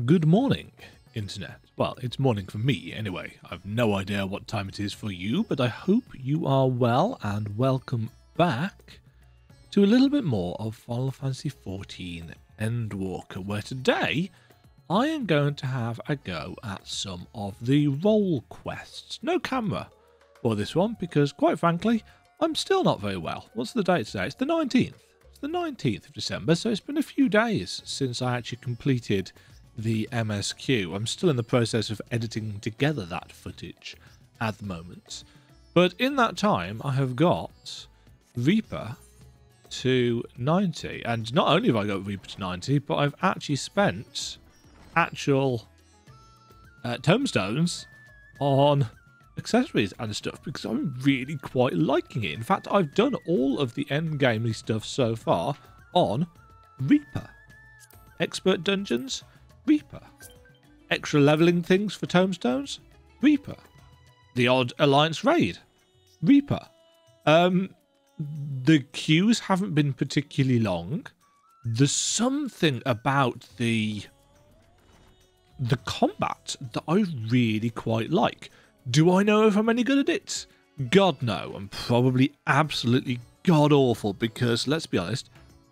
Good morning, Internet. Well, it's morning for me anyway. I've no idea what time it is for you, but I hope you are well and welcome back to a little bit more of Final Fantasy XIV Endwalker, where today I am going to have a go at some of the role quests. No camera for this one because, quite frankly, I'm still not very well. What's the date today? It's the 19th. It's the 19th of December, so it's been a few days since I actually completed the MSQ. I'm still in the process of editing together that footage at the moment. But in that time, I have got Reaper to 90. And not only have I got Reaper to 90, but I've actually spent actual tomestones on accessories and stuff because I'm really quite liking it. In fact, I've done all of the endgamey stuff so far on Reaper. Expert dungeons, Reaper. Extra leveling things for tomestones, Reaper. The odd alliance raid, Reaper. The queues haven't been particularly long. There's something about the combat that I really quite like. Do I know if I'm any good at it? God no, I'm probably absolutely god-awful because, let's be honest,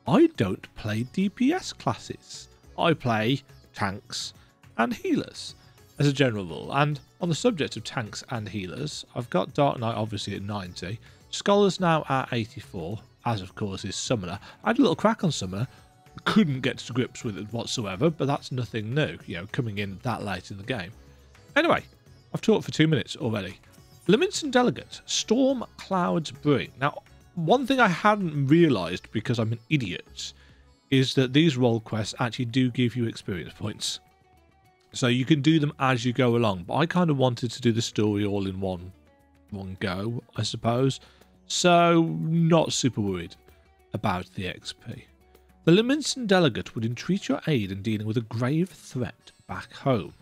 I don't play DPS classes. I play tanks and healers as a general rule. And on the subject of tanks and healers, I've got Dark Knight obviously at 90, Scholars now at 84, as of course is Summoner. I had a little crack on Summoner, couldn't get to grips with it whatsoever, but that's nothing new, you know, coming in that late in the game. Anyway, I've talked for 2 minutes already. Limits and Delegate, Storm Clouds Bring. Now, one thing I hadn't realised because I'm an idiot is that these role quests actually do give you experience points. So you can do them as you go along, but I kind of wanted to do the story all in one go, I suppose. So, not super worried about the XP. The Limits and Delegate would entreat your aid in dealing with a grave threat back home.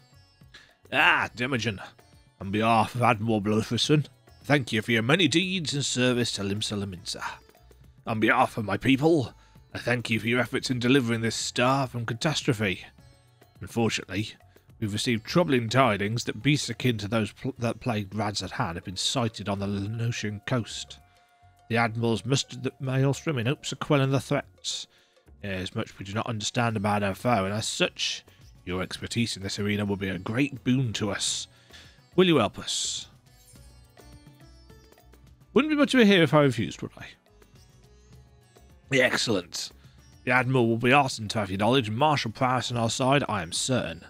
Demajen, on behalf of Admiral Blotherson, thank you for your many deeds and service to Limsa Laminsa. On behalf of my people, I thank you for your efforts in delivering this star from catastrophe. Unfortunately, we've received troubling tidings that beasts akin to those that plagued Radzatan have been sighted on the Lenosian coast. The Admirals mustered the Maelstrom in hopes of quelling the threats. There's much we do not understand about our foe, and as such, your expertise in this arena will be a great boon to us. Will you help us? Wouldn't be much of a hero if I refused, would I? Excellent. The Admiral will be heartened to have your knowledge and martial prowess on our side, I am certain.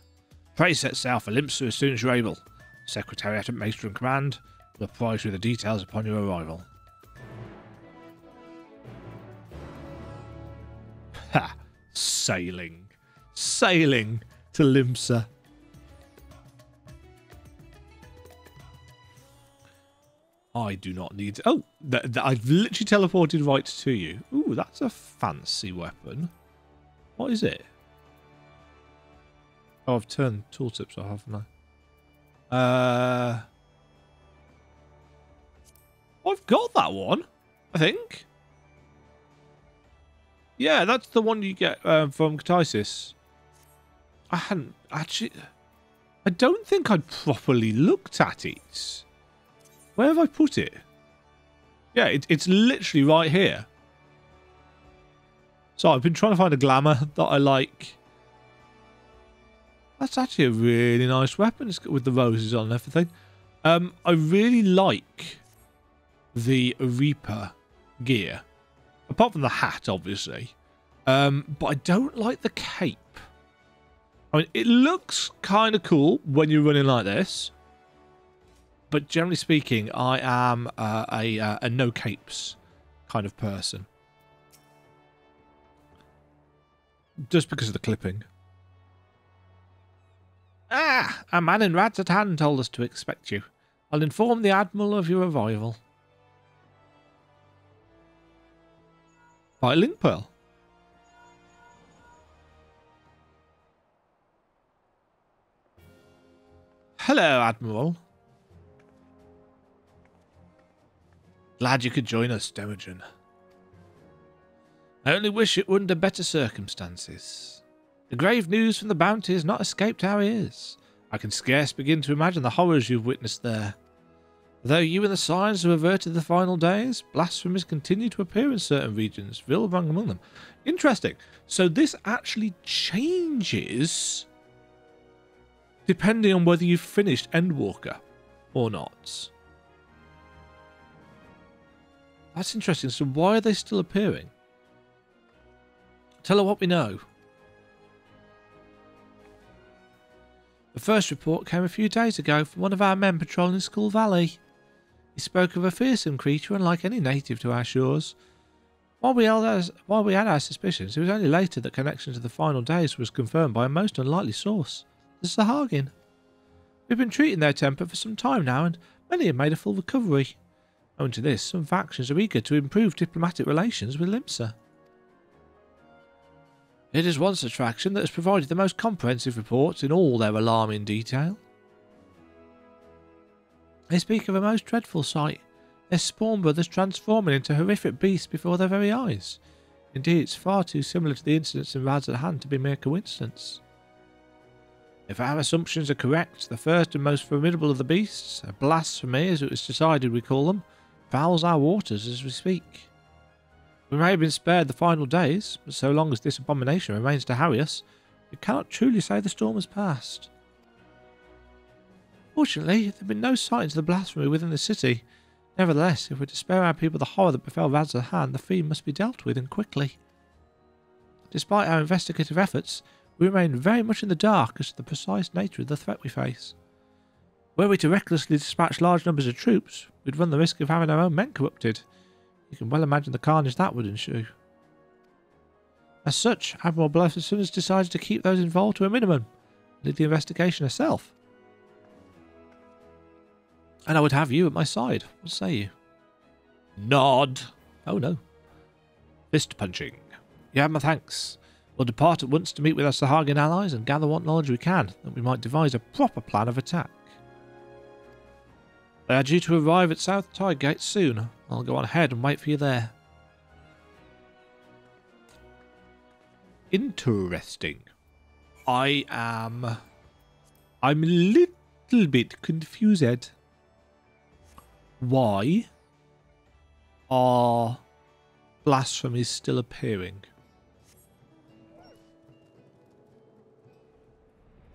Pray set sail for Limpsa as soon as you're able. Secretariat at Maestro in command will apprise you with the details upon your arrival. Ha! Sailing. Sailing to Limsa. I do not need to... Oh, I've literally teleported right to you. Ooh, that's a fancy weapon. What is it? Oh, I've turned tooltips off, haven't I? I've got that one, I think. Yeah, that's the one you get from Katisis. I hadn't actually... I don't think I'd properly looked at it. Where have I put it? Yeah, it's literally right here. So I've been trying to find a glamour that I like. That's actually a really nice weapon. It's got with the roses on and everything. I really like the Reaper gear. Apart from the hat, obviously. But I don't like the cape. I mean, it looks kind of cool when you're running like this. But generally speaking, I am a no capes kind of person. Just because of the clipping. A man in Radzatan told us to expect you. I'll inform the Admiral of your arrival. By Link Pearl. Hello, Admiral. Glad you could join us, Demajen. I only wish it were under better circumstances. The grave news from the bounty has not escaped our ears. I can scarce begin to imagine the horrors you've witnessed there. Though you and the signs have averted the final days, blasphemies continue to appear in certain regions, Vilbang among them. Interesting. So this actually changes depending on whether you've finished Endwalker or not. That's interesting. So why are they still appearing? Tell her what we know. The first report came a few days ago from one of our men patrolling Skull Valley. He spoke of a fearsome creature unlike any native to our shores. While we had our suspicions, it was only later that connection to the final days was confirmed by a most unlikely source, the Sahagin. We've been treating their temper for some time now, and many have made a full recovery. Owing to this, some factions are eager to improve diplomatic relations with Limsa. It is one such faction that has provided the most comprehensive reports in all their alarming detail. They speak of a most dreadful sight, their spawn brothers transforming into horrific beasts before their very eyes. Indeed, it's far too similar to the incidents in Rad's at hand to be mere coincidence. If our assumptions are correct, the first and most formidable of the beasts, a blasphemy as it was decided we call them, fouls our waters as we speak. We may have been spared the final days, but so long as this abomination remains to harry us, we cannot truly say the storm has passed. Fortunately, there have been no signs of the blasphemy within the city. Nevertheless, if we're to spare our people the horror that befell Rad's hand, the fiend must be dealt with, and quickly. Despite our investigative efforts, we remain very much in the dark as to the precise nature of the threat we face. Were we to recklessly dispatch large numbers of troops, we'd run the risk of having our own men corrupted. You can well imagine the carnage that would ensue. As such, Admiral Blefferson has decided to keep those involved to a minimum, and lead the investigation herself. And I would have you at my side. What say you? Nod. Oh no. Fist punching. You have my thanks. We'll depart at once to meet with our Sahagin allies and gather what knowledge we can, that we might devise a proper plan of attack. They are due to arrive at South Tide Gate soon. I'll go on ahead and wait for you there. Interesting. I'm a little bit confused. Why are blasphemies still appearing?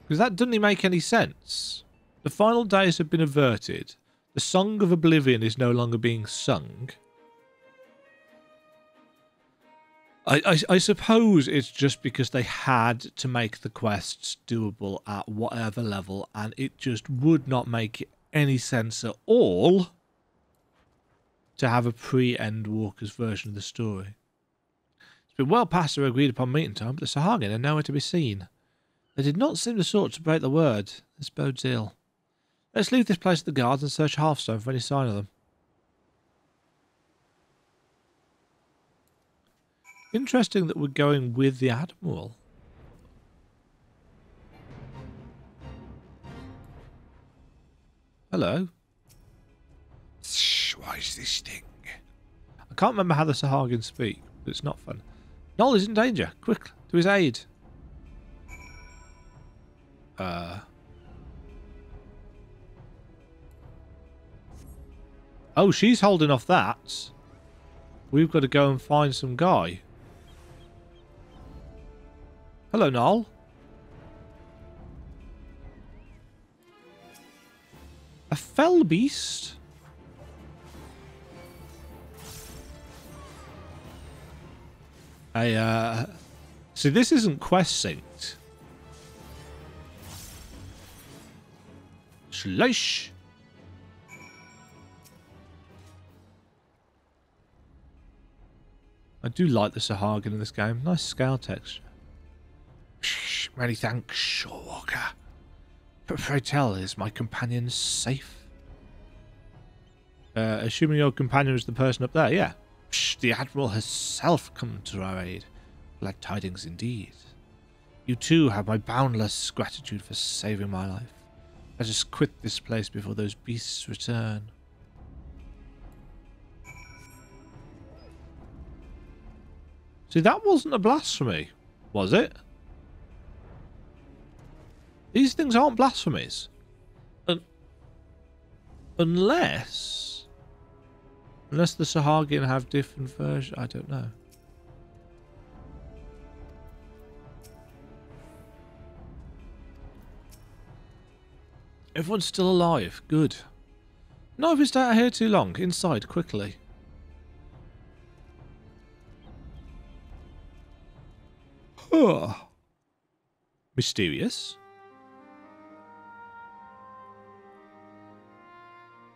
Because that doesn't make any sense. The final days have been averted. The Song of Oblivion is no longer being sung. I suppose it's just because they had to make the quests doable at whatever level, and it just would not make any sense at all to have a pre-Endwalker's version of the story. It's been well past their agreed upon meeting time, but the Sahagin are nowhere to be seen. They did not seem the sort to break the word. This bodes ill. Let's leave this place to the guards and search Hearthstone for any sign of them. Interesting that we're going with the Admiral. Hello. What is this thing? I can't remember how the Sahagin speak, but it's not fun. Noel is in danger. Quick, to his aid. Oh, she's holding off that. We've got to go and find some guy. Hello, Noel. A fell beast? See, this isn't quest synced. Slash. I do like the Sahagin in this game. Nice scale texture. Many thanks, Shorewalker. But pray tell, is my companion safe? Assuming your companion is the person up there, yeah. The Admiral herself come to our aid. Glad tidings indeed. You too have my boundless gratitude for saving my life. Let us quit this place before those beasts return. See, that wasn't a blasphemy, was it? These things aren't blasphemies. Unless the Sahagin have different versions. I don't know. Everyone's still alive. Good. Not if we stay out here too long. Inside, quickly. Mysterious.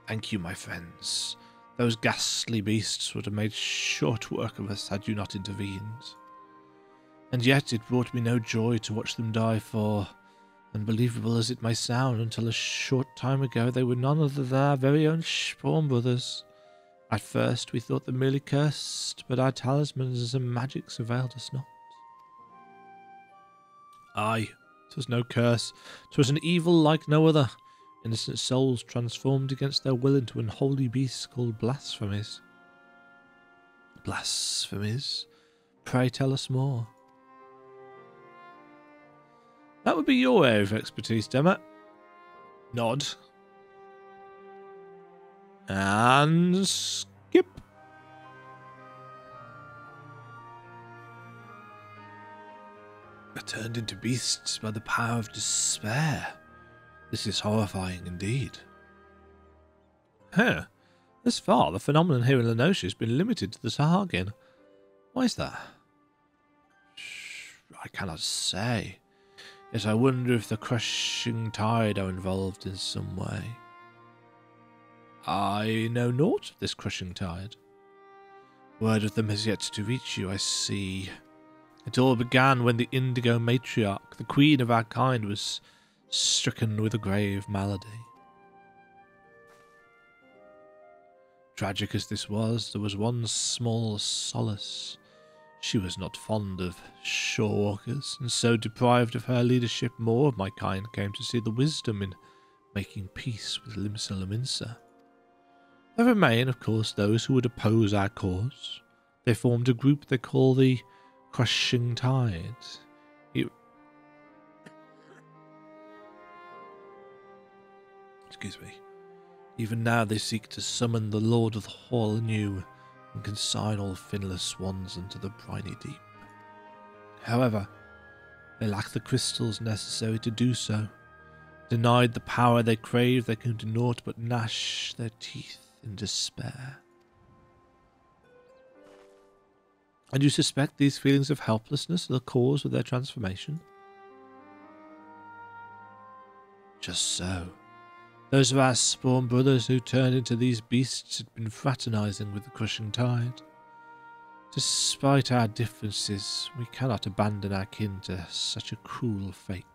Thank you, my friends. Those ghastly beasts would have made short work of us had you not intervened. And yet it brought me no joy to watch them die, for, unbelievable as it may sound, until a short time ago they were none other than our very own spawn brothers. At first we thought them merely cursed, but our talismans and magics availed us not. Aye, 'twas no curse. 'Twas an evil like no other. Innocent souls transformed against their will into unholy beasts called blasphemies. Blasphemies? Pray tell us more. That would be your area of expertise, Dema. Nod. And skip. They're turned into beasts by the power of despair. This is horrifying indeed. Huh. Thus far, the phenomenon here in Lenosha has been limited to the Sahagin. Why is that? I cannot say. Yet I wonder if the crushing tide are involved in some way. I know naught of this crushing tide. Word of them has yet to reach you, I see. It all began when the Indigo Matriarch, the queen of our kind, was stricken with a grave malady. Tragic as this was, there was one small solace. She was not fond of shore walkers, and so deprived of her leadership, more of my kind came to see the wisdom in making peace with Limsa Laminsa. There remain, of course, those who would oppose our cause. They formed a group they call the Crushing Tide. Excuse me. Even now they seek to summon the Lord of the Hall anew and consign all finless swans into the briny deep. However, they lack the crystals necessary to do so. Denied the power they crave, they can do naught but gnash their teeth in despair. And you suspect these feelings of helplessness are the cause of their transformation? Just so. Those of our spawn brothers who turned into these beasts had been fraternizing with the crushing tide. Despite our differences, we cannot abandon our kin to such a cruel fate.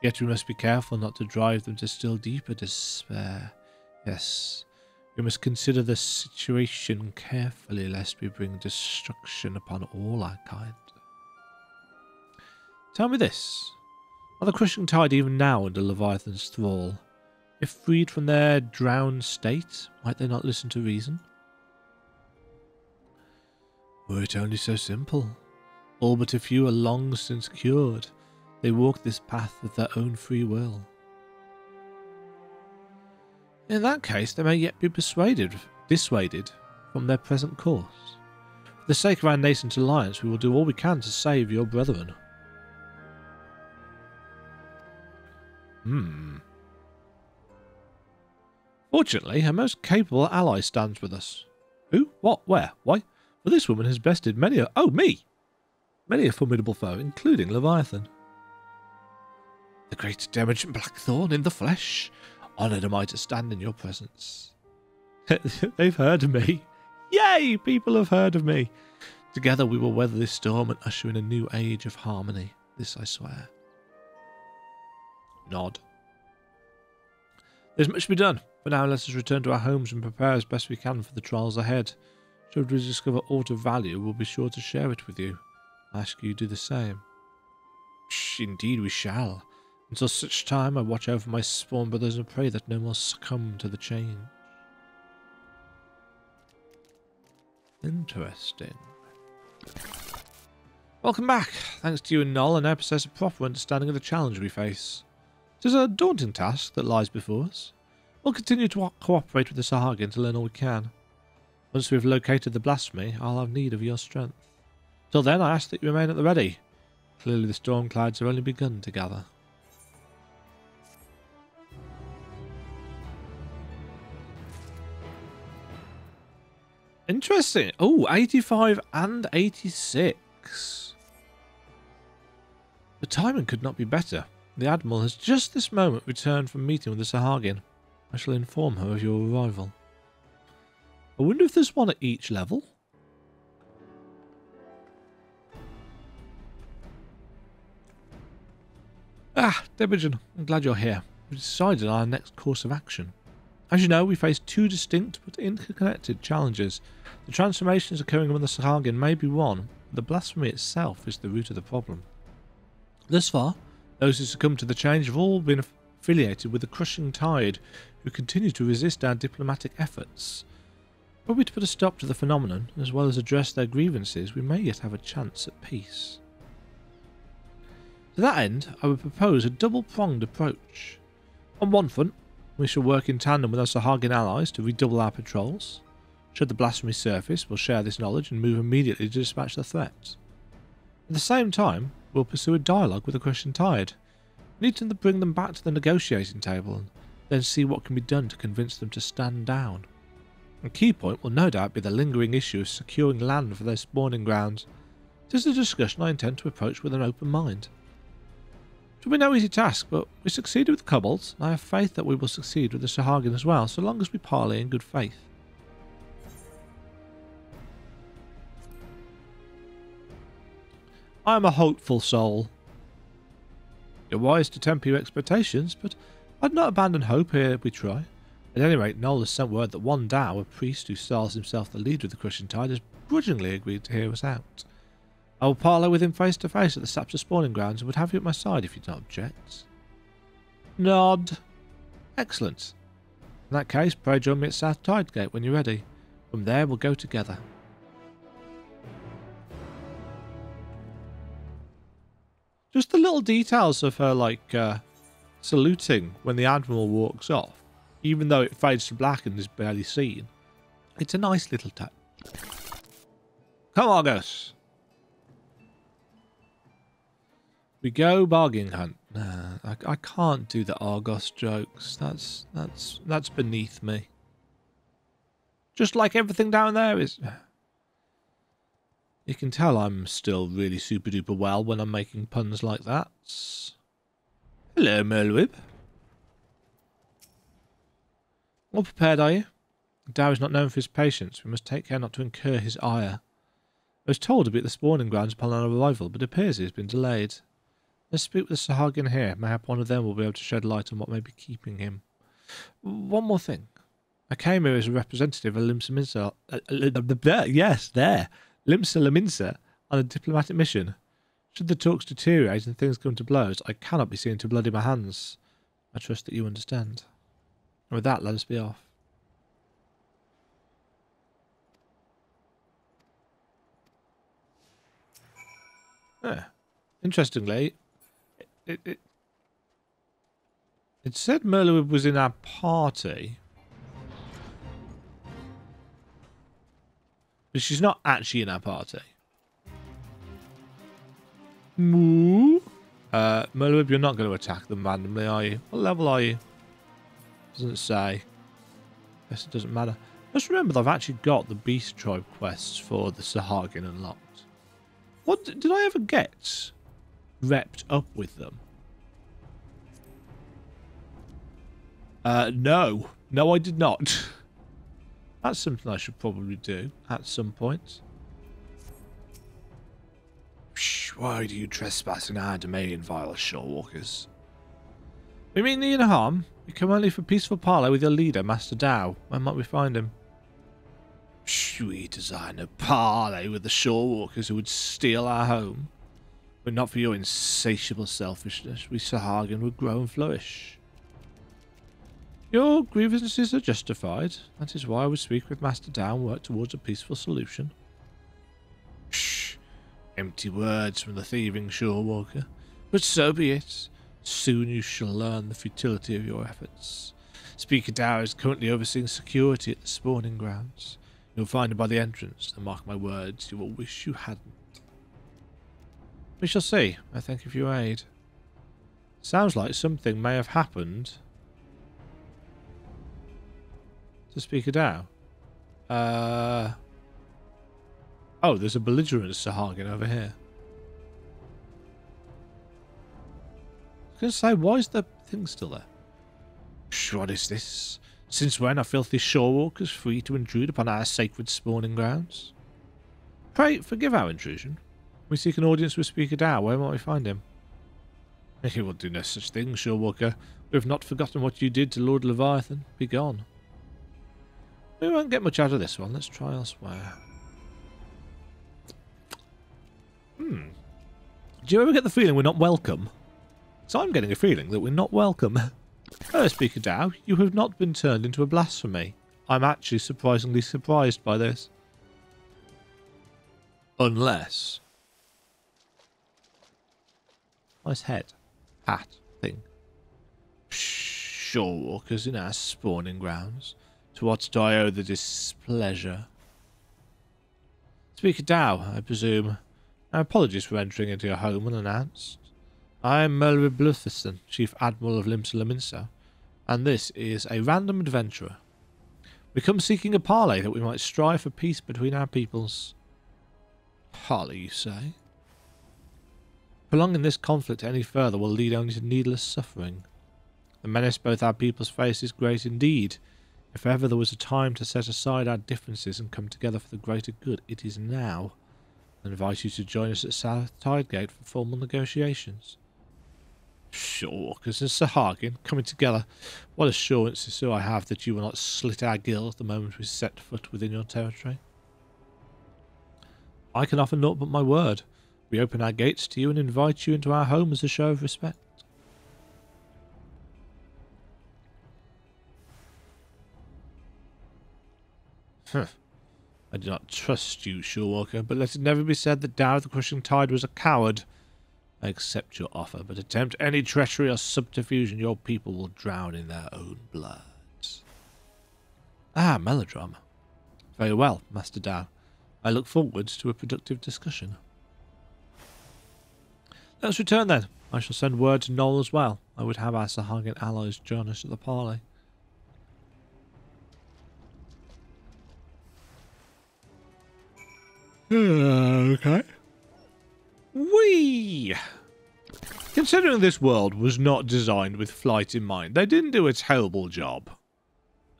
Yet we must be careful not to drive them to still deeper despair. Yes, we must consider the situation carefully, lest we bring destruction upon all our kind. Tell me this. Are the crushing tide even now under Leviathan's thrall? If freed from their drowned state, might they not listen to reason? Were it only so simple. All but a few are long since cured. They walk this path of their own free will. In that case, they may yet be dissuaded from their present course. For the sake of our nascent alliance, we will do all we can to save your brethren. Fortunately, her most capable ally stands with us. Who? What? Where? Why? For this woman has bested many a... Oh, me! Many a formidable foe, including Leviathan. The great Demajen Blackthorn in the flesh. Honoured am I to stand in your presence. They've heard of me. Yay! People have heard of me. Together we will weather this storm and usher in a new age of harmony. This I swear. Nod. There's much to be done. For now, let us return to our homes and prepare as best we can for the trials ahead. Should we discover aught of value, we'll be sure to share it with you. I ask you do the same. Indeed we shall. Until such time, I watch over my spawn brothers and pray that no more succumb to the change. Interesting. Welcome back. Thanks to you and Noel, I now possess a proper understanding of the challenge we face. It is a daunting task that lies before us. We'll continue to cooperate with the Sahagin to learn all we can. Once we have located the blasphemy, I'll have need of your strength. Till then, I ask that you remain at the ready. Clearly the storm clouds have only begun to gather. Interesting. Oh, 85 and 86. The timing could not be better. The Admiral has just this moment returned from meeting with the Sahagin. I shall inform her of your arrival. I wonder if there's one at each level. Ah, Demajen, I'm glad you're here. We've decided on our next course of action. As you know, we face two distinct but interconnected challenges. The transformations occurring among the Sahagin may be one, but the blasphemy itself is the root of the problem. Thus far, those who succumb to the change have all been affiliated with the crushing tide, who continue to resist our diplomatic efforts. Were we to put a stop to the phenomenon, as well as address their grievances, we may yet have a chance at peace. To that end, I would propose a double-pronged approach. On one front, we shall work in tandem with our Sahagin allies to redouble our patrols. Should the blasphemy surface, we'll share this knowledge and move immediately to dispatch the threat. At the same time, we'll pursue a dialogue with the crushing tide. We need to bring them back to the negotiating table and then see what can be done to convince them to stand down. A key point will no doubt be the lingering issue of securing land for their spawning grounds. It is a discussion I intend to approach with an open mind. It will be no easy task, but we succeeded with the kobolds, and I have faith that we will succeed with the Sahagin as well, so long as we parley in good faith. I am a hopeful soul. You're wise to temper your expectations, but I'd not abandon hope here if we try. At any rate, Noel has sent word that one Dow, a priest who styles himself the leader of the Crushing Tide, has grudgingly agreed to hear us out. I will parley with him face to face at the Sapsa spawning grounds and would have you at my side if you do not object. Nod. Excellent. In that case, pray join me at South Tidegate when you're ready. From there, we'll go together. Just the little details of her, like, saluting when the Admiral walks off, even though it fades to black and is barely seen. It's a nice little touch. Come, Argos. We go bargain hunt. Nah, I can't do the Argos jokes. That's beneath me. Just like everything down there is. You can tell I'm still really super duper well when I'm making puns like that. Hello, Merlwib. All prepared, are you? Dow is not known for his patience. We must take care not to incur his ire. I was told to be at the spawning grounds upon our arrival, but it appears he has been delayed. Let's speak with the Sahagin here. Mayhap one of them will be able to shed light on what may be keeping him. One more thing. I came here as a representative of Limsa Minsa. Yes, there. Limsa Laminsa on a diplomatic mission. Should the talks deteriorate and things come to blows, I cannot be seen to bloody my hands. I trust that you understand. And with that, let us be off. Interestingly, it said Merlwib was in our party. But she's not actually in our party. Moo? Merlwib, you're not going to attack them randomly, are you? What level are you? Doesn't say. Guess it doesn't matter. Just remember that I've actually got the Beast Tribe quests for the Sahagin unlocked. What did I ever get repped up with them? No. No, I did not. That's something I should probably do at some point. Why do you trespass in our domain, vile shorewalkers? We mean no harm. We come only for peaceful parley with your leader, Master Dow. Where might we find him? We desire no parley with the shorewalkers who would steal our home. Were it not for your insatiable selfishness, we Sahagin would grow and flourish. Your grievances are justified. That is why I would speak with Master Dow and work towards a peaceful solution. Empty words from the thieving shore walker. But so be it. Soon you shall learn the futility of your efforts. Speaker Dow is currently overseeing security at the spawning grounds. You'll find him by the entrance, and mark my words, you will wish you hadn't. We shall see. I thank you for your aid. Sounds like something may have happened to Speaker Dow. Oh, there's a belligerent Sahagin over here. I was going to say, why is the thing still there? What is this? Since when are filthy shorewalkers free to intrude upon our sacred spawning grounds? Pray, forgive our intrusion. We seek an audience with Speaker Dow. Where might we find him? He will do no such thing, shorewalker. We have not forgotten what you did to Lord Leviathan. Be gone. We won't get much out of this one. Let's try elsewhere. Do you ever get the feeling we're not welcome? So I'm getting a feeling that we're not welcome. Hello, Speaker Dow. You have not been turned into a blasphemy. I'm actually surprisingly surprised by this. Unless... Nice head. Hat thing. Shorewalkers in our spawning grounds. To what do I owe the displeasure? Speaker Dow, I presume. My apologies for entering into your home unannounced. I am Merlin Bluthiston, Chief Admiral of Limsa, and this is a random adventurer. We come seeking a parley that we might strive for peace between our peoples. Parley, you say? Prolonging this conflict any further will lead only to needless suffering. The menace both our peoples face is great indeed. If ever there was a time to set aside our differences and come together for the greater good, it is now. I invite you to join us at South Tidegate for formal negotiations. Shorewalkers and Sahagin coming together. What assurances do I have that you will not slit our gills the moment we set foot within your territory? I can offer naught but my word. We open our gates to you and invite you into our home as a show of respect. I do not trust you, Shorewalker, but let it never be said that Dow the Crushing Tide was a coward. I accept your offer, but attempt any treachery or subterfuge and your people will drown in their own blood. Ah, melodrama. Very well, Master Dow. I look forward to a productive discussion. Let's return then. I shall send word to Noel as well. I would have our Sahagin allies join us at the parley. Okay. Whee! Considering this world was not designed with flight in mind, they didn't do a terrible job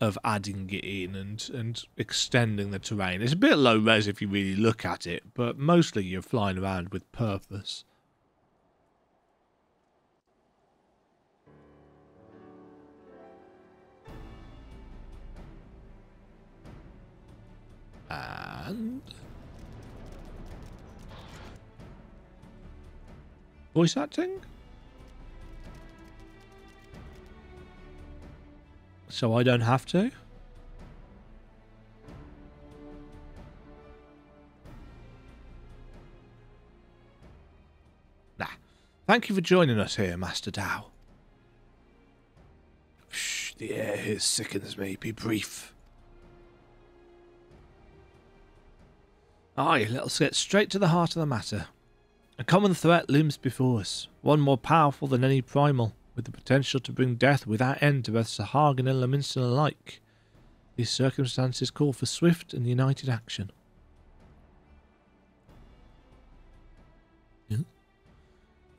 of adding it in and extending the terrain. It's a bit low res if you really look at it, but mostly you're flying around with purpose. And... voice acting? So I don't have to? Nah. Thank you for joining us here, Master Dow. Shh, the air here sickens me. Be brief. Aye, let's get straight to the heart of the matter. A common threat looms before us, one more powerful than any primal, with the potential to bring death without end to both Sahagin and Laminston alike. These circumstances call for swift and united action. You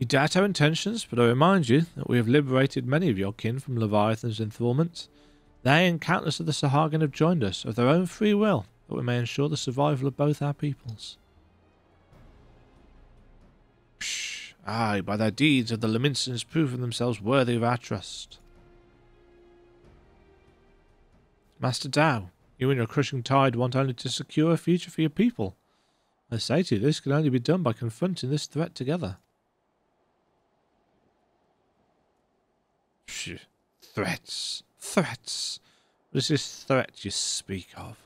doubt our intentions, but I remind you that we have liberated many of your kin from Leviathan's enthrallment. They and countless of the Sahagin have joined us of their own free will, that we may ensure the survival of both our peoples. Aye, by their deeds have the Laminstons proven themselves worthy of our trust. Master Dow, you and your Crushing Tide want only to secure a future for your people. I say to you, this can only be done by confronting this threat together. Threats. Threats. What is this threat you speak of?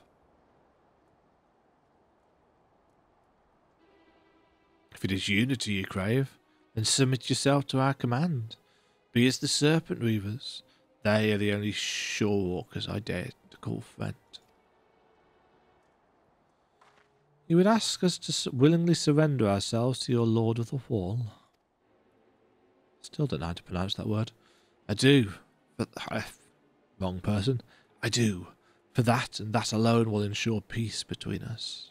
If it is unity you crave, then submit yourself to our command. Be as the Serpent Reavers. They are the only shore walkers I dare to call friend. You would ask us to willingly surrender ourselves to your Lord of the Wall? Still don't know how to pronounce that word. I do. But wrong person. I do. For that, and that alone, will ensure peace between us.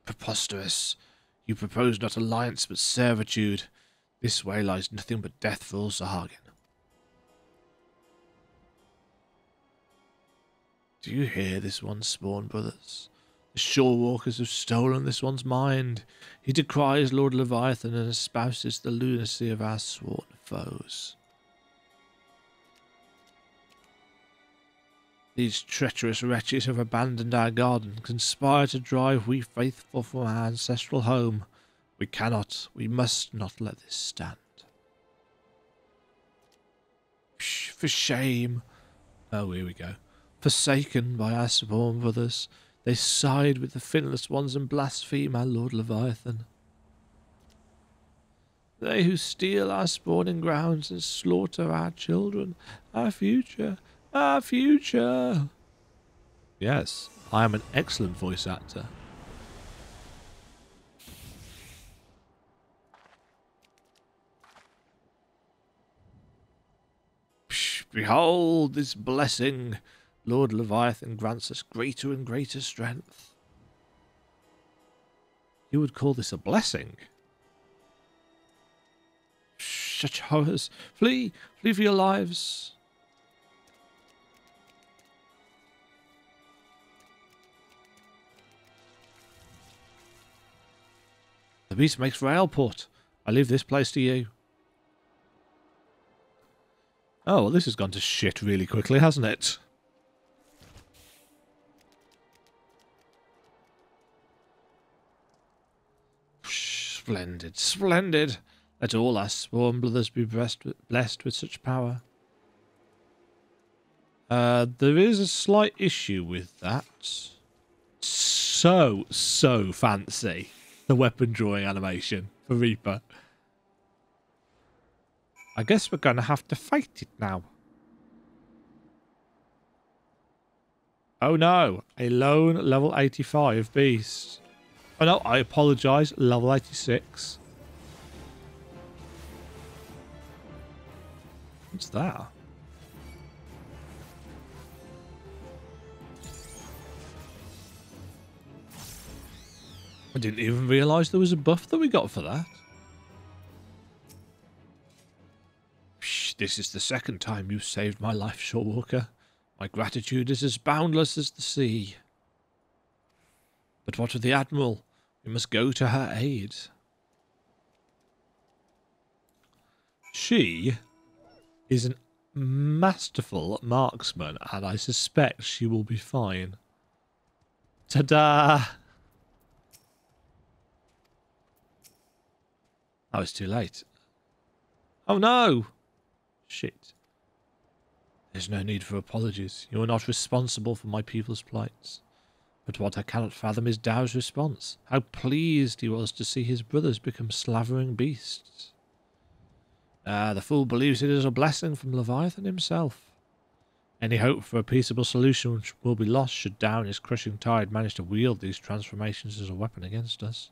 Preposterous. You propose not alliance, but servitude. This way lies nothing but death for all Sahagin. Do you hear this one's spawn, brothers? The shore walkers have stolen this one's mind. He decries Lord Leviathan and espouses the lunacy of our sworn foes. These treacherous wretches have abandoned our garden, conspire to drive we faithful from our ancestral home. We cannot, we must not let this stand. Psh, for shame. Oh, here we go. Forsaken by our spawn brothers, they side with the finless ones and blaspheme our Lord Leviathan. They who steal our spawning grounds and slaughter our children, our future. Our future! Yes, I am an excellent voice actor. Psh, behold this blessing! Lord Leviathan grants us greater and greater strength. You would call this a blessing? Psh, such horrors! Flee! Flee for your lives! The beast makes for Airport. I leave this place to you. Oh, well, this has gone to shit really quickly, hasn't it? Splendid, splendid. Let all our spawn brothers be blessed with such power. There is a slight issue with that. So fancy. The weapon drawing animation for Reaper. I guess we're going to have to fight it now. Oh no, a lone level 85 beast. Oh no, I apologise, level 86. What's that? I didn't even realise there was a buff that we got for that. Psh, this is the second time you've saved my life, Shorewalker. My gratitude is as boundless as the sea. But what of the Admiral? We must go to her aid. She is a masterful marksman, and I suspect she will be fine. Ta-da! Oh, it's too late. Oh no! Shit. There's no need for apologies. You are not responsible for my people's plights. But what I cannot fathom is Dow's response. How pleased he was to see his brothers become slavering beasts. Ah, the fool believes it is a blessing from Leviathan himself. Any hope for a peaceable solution will be lost should Dow in his crushing tide manage to wield these transformations as a weapon against us.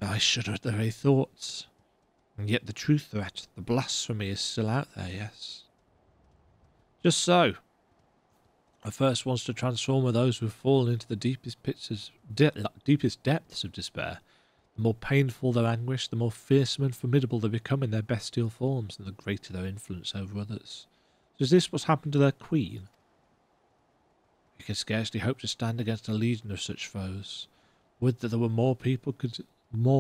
I shudder at the very thoughts. And yet the true threat, the blasphemy, is still out there, yes. Just so. The first ones to transform are those who have fallen into the deepest depths of despair. The more painful their anguish, the more fearsome and formidable they become in their bestial forms, and the greater their influence over others. So is this what's happened to their queen? We can scarcely hope to stand against a legion of such foes. Would that there were more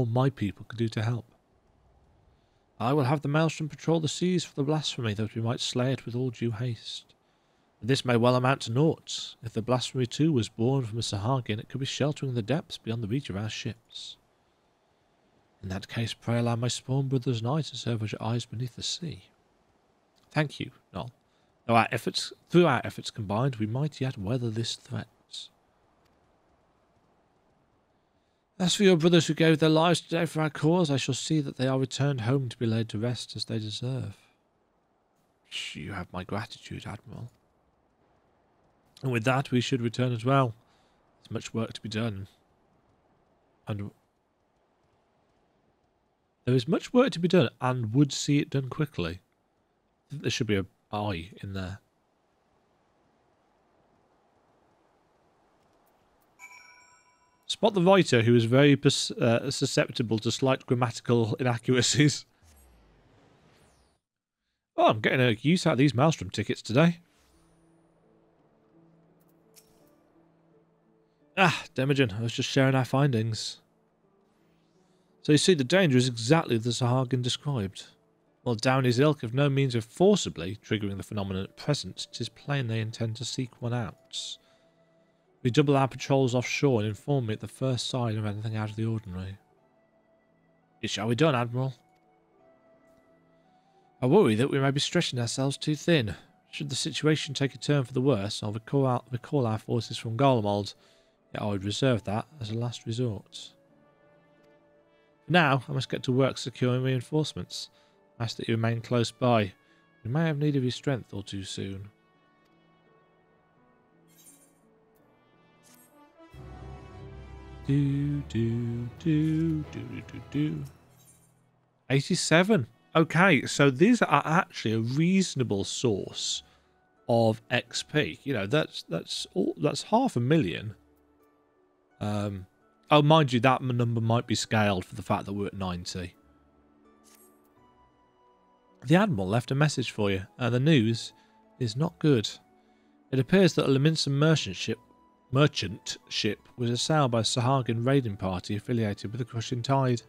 my people could do to help. I will have the Maelstrom patrol the seas for the blasphemy, that we might slay it with all due haste. This may well amount to naught. If the blasphemy too was born from a Sahagin, it could be sheltering the depths beyond the reach of our ships. In that case, pray allow my spawn brothers and I to serve as your eyes beneath the sea. Thank you, Noel. Through our efforts combined, we might yet weather this threat. As for your brothers who gave their lives today for our cause, I shall see that they are returned home to be laid to rest as they deserve. You have my gratitude, Admiral. And with that, we should return as well. There's much work to be done. And there is much work to be done and would see it done quickly. I think there should be an I in there. Spot the writer who is very susceptible to slight grammatical inaccuracies. Oh, I'm getting a use out of these Maelstrom tickets today. Ah, Demajen, I was just sharing our findings. So you see, the danger is exactly as the Sahagin described. While Downey's ilk have no means of forcibly triggering the phenomenon at present, it is plain they intend to seek one out. We double our patrols offshore and inform me at the first sign of anything out of the ordinary. It shall be done, Admiral. I worry that we may be stretching ourselves too thin. Should the situation take a turn for the worse, I'll recall our forces from Garlemald, yet I would reserve that as a last resort. For now, I must get to work securing reinforcements. I ask that you remain close by. We may have need of your strength all too soon. Do, do, do, do, do, do. 87. Okay, so these are actually a reasonable source of XP. You know, that's 500,000. Oh, mind you, that number might be scaled for the fact that we're at 90. The Admiral left a message for you, and the news is not good. It appears that a Leminson merchant ship was assailed by a Sahagin raiding party affiliated with the Crushing Tide.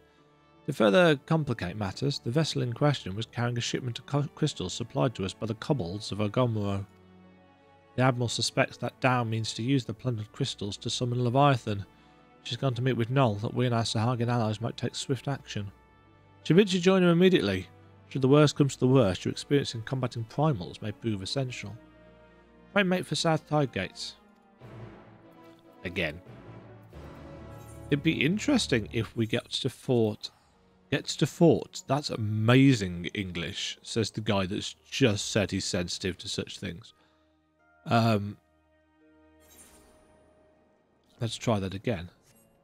To further complicate matters, the vessel in question was carrying a shipment of crystals supplied to us by the kobolds of Ogomoro. The Admiral suspects that Dow means to use the plundered crystals to summon Leviathan. She's gone to meet with Noel that we and our Sahagin allies might take swift action. She bids you join her immediately. Should the worst come to the worst, your experience in combating primals may prove essential. Pray make for South Tide Gates. Again. It'd be interesting if we get to fort. Gets to fort. That's amazing English, says the guy that's just said he's sensitive to such things. Let's try that again.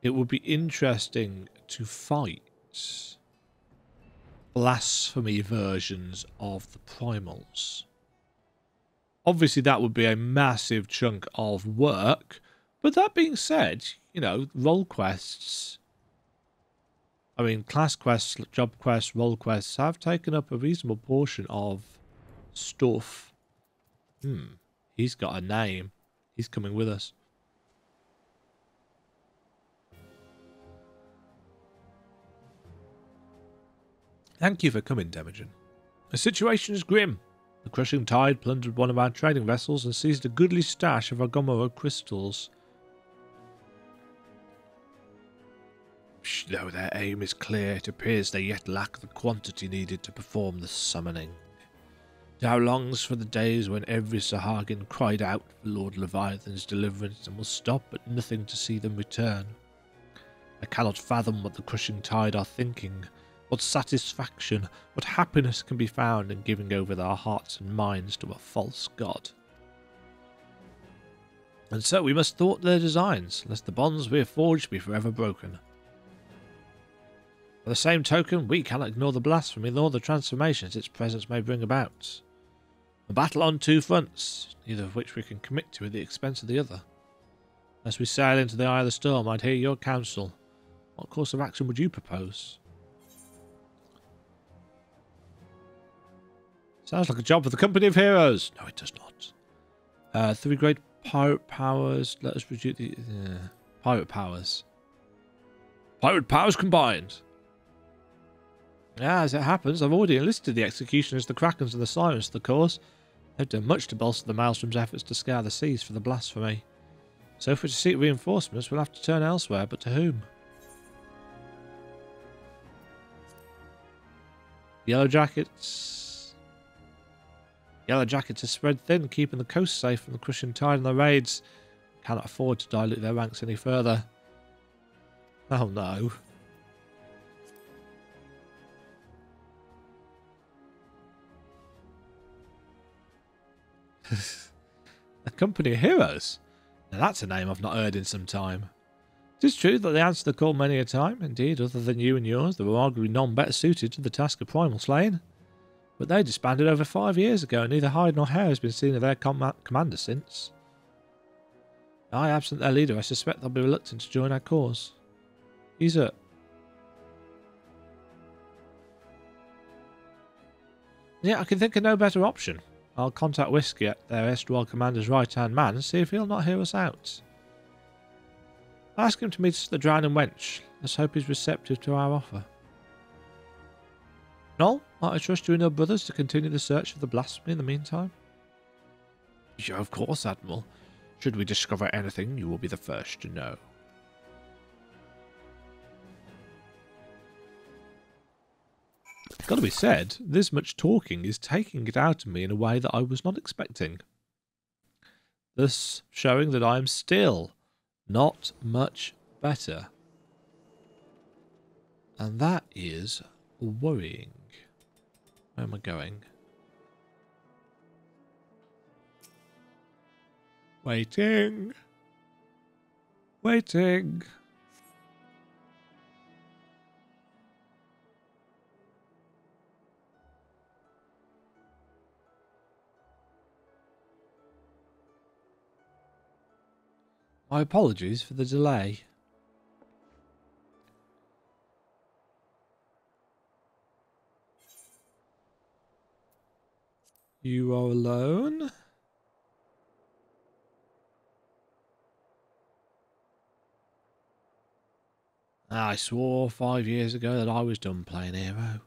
It would be interesting to fight blasphemy versions of the primals. Obviously, that would be a massive chunk of work. But that being said, you know, role quests, I mean, class quests, job quests, role quests have taken up a reasonable portion of stuff. He's got a name. He's coming with us. Thank you for coming, Demajen. The situation is grim. The Crushing Tide plundered one of our trading vessels and seized a goodly stash of Ogomoro crystals. Though their aim is clear, it appears they yet lack the quantity needed to perform the summoning. Dow longs for the days when every Sahagin cried out for Lord Leviathan's deliverance and will stop at nothing to see them return. I cannot fathom what the Crushing Tide are thinking, what satisfaction, what happiness can be found in giving over their hearts and minds to a false god. And so we must thwart their designs, lest the bonds we have forged be forever broken. By the same token, we cannot ignore the blasphemy nor the transformations its presence may bring about. A battle on two fronts, neither of which we can commit to at the expense of the other. As we sail into the eye of the storm, I'd hear your counsel. What course of action would you propose? Sounds like a job for the Company of Heroes. No, it does not. 3 great pirate powers. Let us reduce the... pirate powers. Pirate powers combined. Yeah, as it happens, I've already enlisted the Executioners, the Krakens, and the Sirens to the cause. They've done much to bolster the Maelstrom's efforts to scour the seas for the blasphemy. So if we're to seek reinforcements, we'll have to turn elsewhere, but to whom? Yellow Jackets. Yellow Jackets are spread thin, keeping the coast safe from the Crushing Tide and the raids. Cannot afford to dilute their ranks any further. Oh no. A company of heroes? Now that's a name I've not heard in some time. It is true that they answered the call many a time. Indeed, other than you and yours, there were arguably none better suited to the task of primal slaying. But they disbanded over 5 years ago, and neither hide nor hair has been seen of their commander since. I, absent their leader, I suspect they'll be reluctant to join our cause. He's a... Yeah, I can think of no better option. I'll contact Whiskey at their erstwhile commander's right-hand man and see if he'll not hear us out. I'll ask him to meet us at the Drowning Wench. Let's hope he's receptive to our offer. Noel, might I trust you and your brothers to continue the search for the blasphemy in the meantime? Yeah, of course, Admiral. Should we discover anything, you will be the first to know. Gotta be said, this much talking is taking it out of me in a way that I was not expecting. Thus showing that I am still not much better. And that is worrying. Where am I going? Waiting. Waiting. My apologies for the delay. You are alone? I swore 5 years ago that I was done playing hero.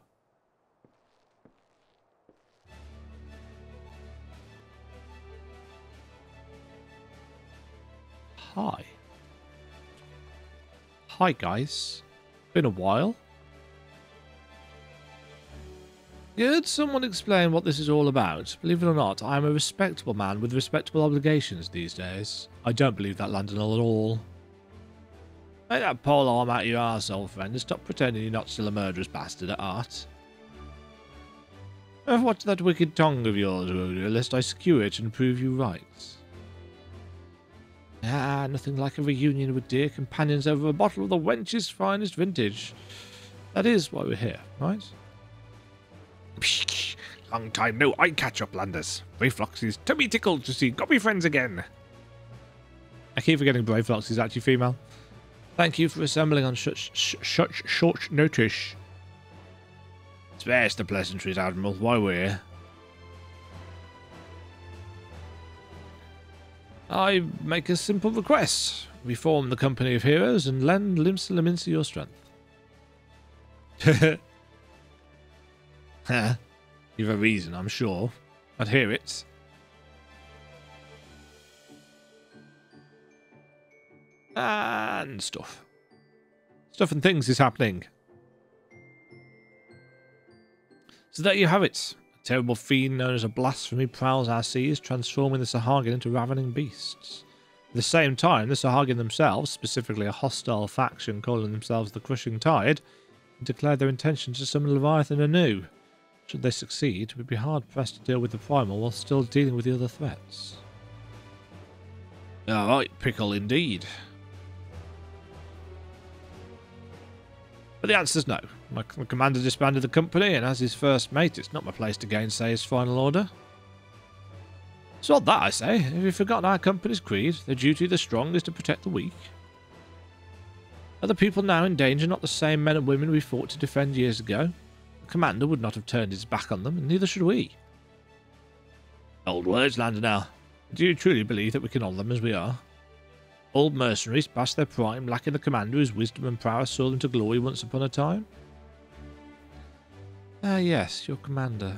Hi. Hi guys. Been a while. Could someone explain what this is all about? Believe it or not, I am a respectable man with respectable obligations these days. I don't believe that Landonal at all. Make that pole arm out of your arse, old friend, and stop pretending you're not still a murderous bastard at heart. Watch that wicked tongue of yours, Rhoda, lest I skew it and prove you right. Ah, nothing like a reunion with dear companions over a bottle of the wench's finest vintage. That is why we're here, right? Long time no eye catch up, Landers. Brave Floxy's tummy tickled to see gobby friends again. I keep forgetting Brave Fox is actually female. Thank you for assembling on such short notice. Spares the pleasantries, Admiral, while we're here. I make a simple request. Reform the company of heroes and lend Limsa Laminsa your strength. You've a reason, I'm sure. I'd hear it. And stuff. Stuff and things is happening. So there you have it. A terrible fiend known as a blasphemy prowls our seas, transforming the Sahagin into ravening beasts. At the same time, the Sahagin themselves, specifically a hostile faction calling themselves the Crushing Tide, declared their intention to summon Leviathan anew. Should they succeed, we'd be hard-pressed to deal with the Primal while still dealing with the other threats. Alright, pickle indeed. But the answer's no. My commander disbanded the company, and as his first mate, it's not my place to gainsay his final order. So on that, I say, have you forgotten our company's creed? The duty of the strong is to protect the weak. Are the people now in danger not the same men and women we fought to defend years ago? The commander would not have turned his back on them, and neither should we. Old words, Landonal. Do you truly believe that we can honour them as we are? Old mercenaries past their prime, lacking the commander whose wisdom and prowess saw them to glory once upon a time? Ah, yes, your commander.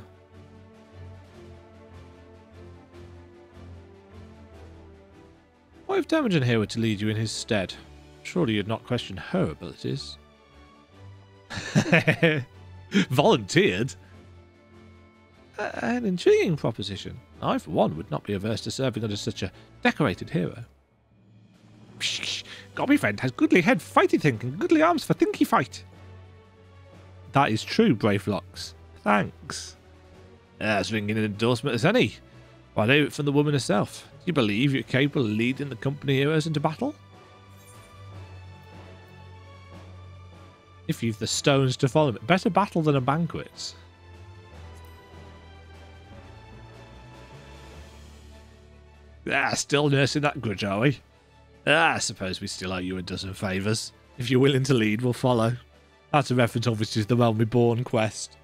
What if Demajen here were to lead you in his stead? Surely you'd not question her abilities. Volunteered? An intriguing proposition. I, for one, would not be averse to serving under such a decorated hero. Gobby friend has goodly head fighty think and goodly arms for thinky fight. That is true, Brave Locks. Thanks. As ringing an endorsement as any. Why, I hear it from the woman herself. Do you believe you're capable of leading the company heroes into battle? If you've the stones to follow it, better battle than a banquet. Still nursing that grudge, are we? I suppose we still owe you a dozen favours. If you're willing to lead, we'll follow. That's a reference, obviously, to the Realm Reborn quest.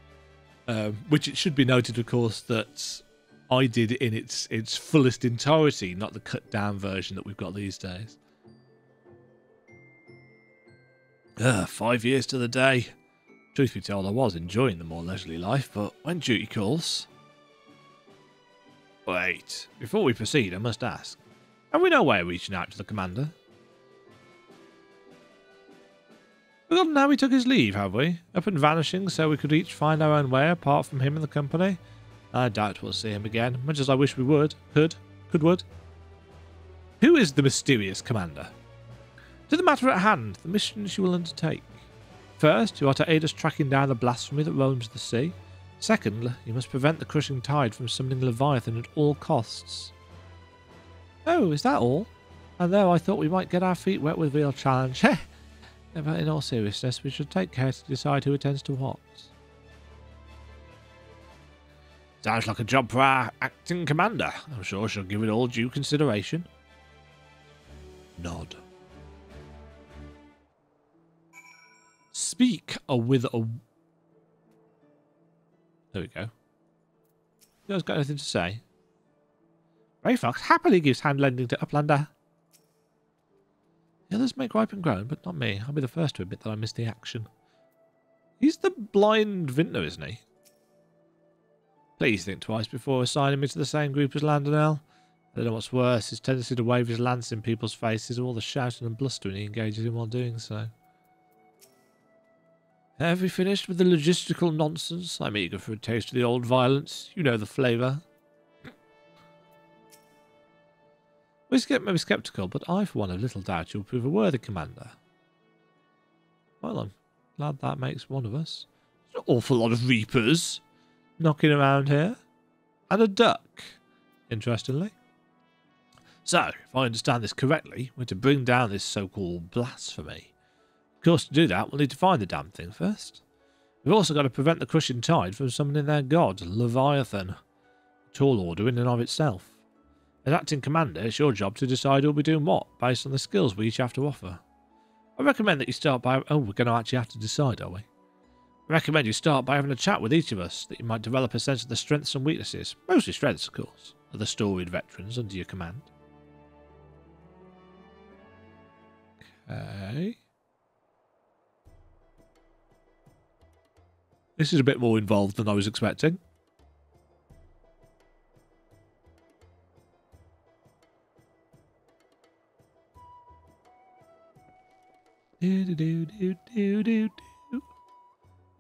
Which it should be noted, of course, that I did in its fullest entirety, not the cut-down version that we've got these days. 5 years to the day. Truth be told, I was enjoying the more leisurely life, but when duty calls... Wait, before we proceed, I must ask, have we no way of reaching out to the commander? Forgotten how we took his leave, have we? Up and vanishing so we could each find our own way apart from him and the company? I doubt we'll see him again, much as I wish we would. Could. Who is the mysterious commander? To the matter at hand, the missions you will undertake. First, you are to aid us tracking down the blasphemy that roams the sea. Second, you must prevent the crushing tide from summoning Leviathan at all costs. Oh, is that all? And though I thought we might get our feet wet with real challenge. But in all seriousness, we should take care to decide who attends to what. Sounds like a job for our acting commander. I'm sure she'll give it all due consideration. Nod. Speak with a... There we go. You guys got anything to say? Brave Fox happily gives hand lending to Uplander. The others make ripe and grown, but not me. I'll be the first to admit that I missed the action. He's the blind vintner, isn't he? Please think twice before assigning me to the same group as Landonell. I don't know what's worse, his tendency to wave his lance in people's faces or all the shouting and blustering he engages in while doing so. Have we finished with the logistical nonsense? I'm eager for a taste of the old violence. You know the flavour. We may be sceptical, but I for one have little doubt you'll prove a worthy commander. Well, I'm glad that makes one of us. There's an awful lot of reapers knocking around here. And a duck, interestingly. So, if I understand this correctly, we're to bring down this so-called blasphemy. Of course, to do that, we'll need to find the damn thing first. We've also got to prevent the crushing tide from summoning their god, Leviathan. A tall order in and of itself. As acting commander, it's your job to decide who'll be doing what, based on the skills we each have to offer. I recommend that you start by... Oh, we're going to actually have to decide, are we? I recommend you start by having a chat with each of us, that you might develop a sense of the strengths and weaknesses, mostly strengths, of course, of the storied veterans under your command. Okay. This is a bit more involved than I was expecting.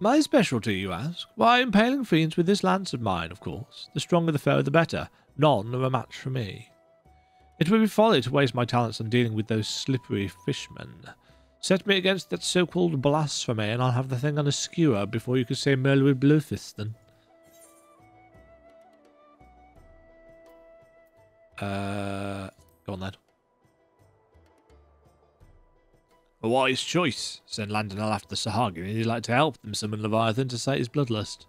My specialty, you ask? Why, impaling fiends with this lance of mine, of course. The stronger the foe, the better. None are a match for me. It would be folly to waste my talents on dealing with those slippery fishmen. Set me against that so-called blasphemy, and I'll have the thing on a skewer before you could say Merle with Blowfisten. Go on then. A wise choice, said Landonell after the Sahagin, and he'd like to help them summon Leviathan to sate his bloodlust.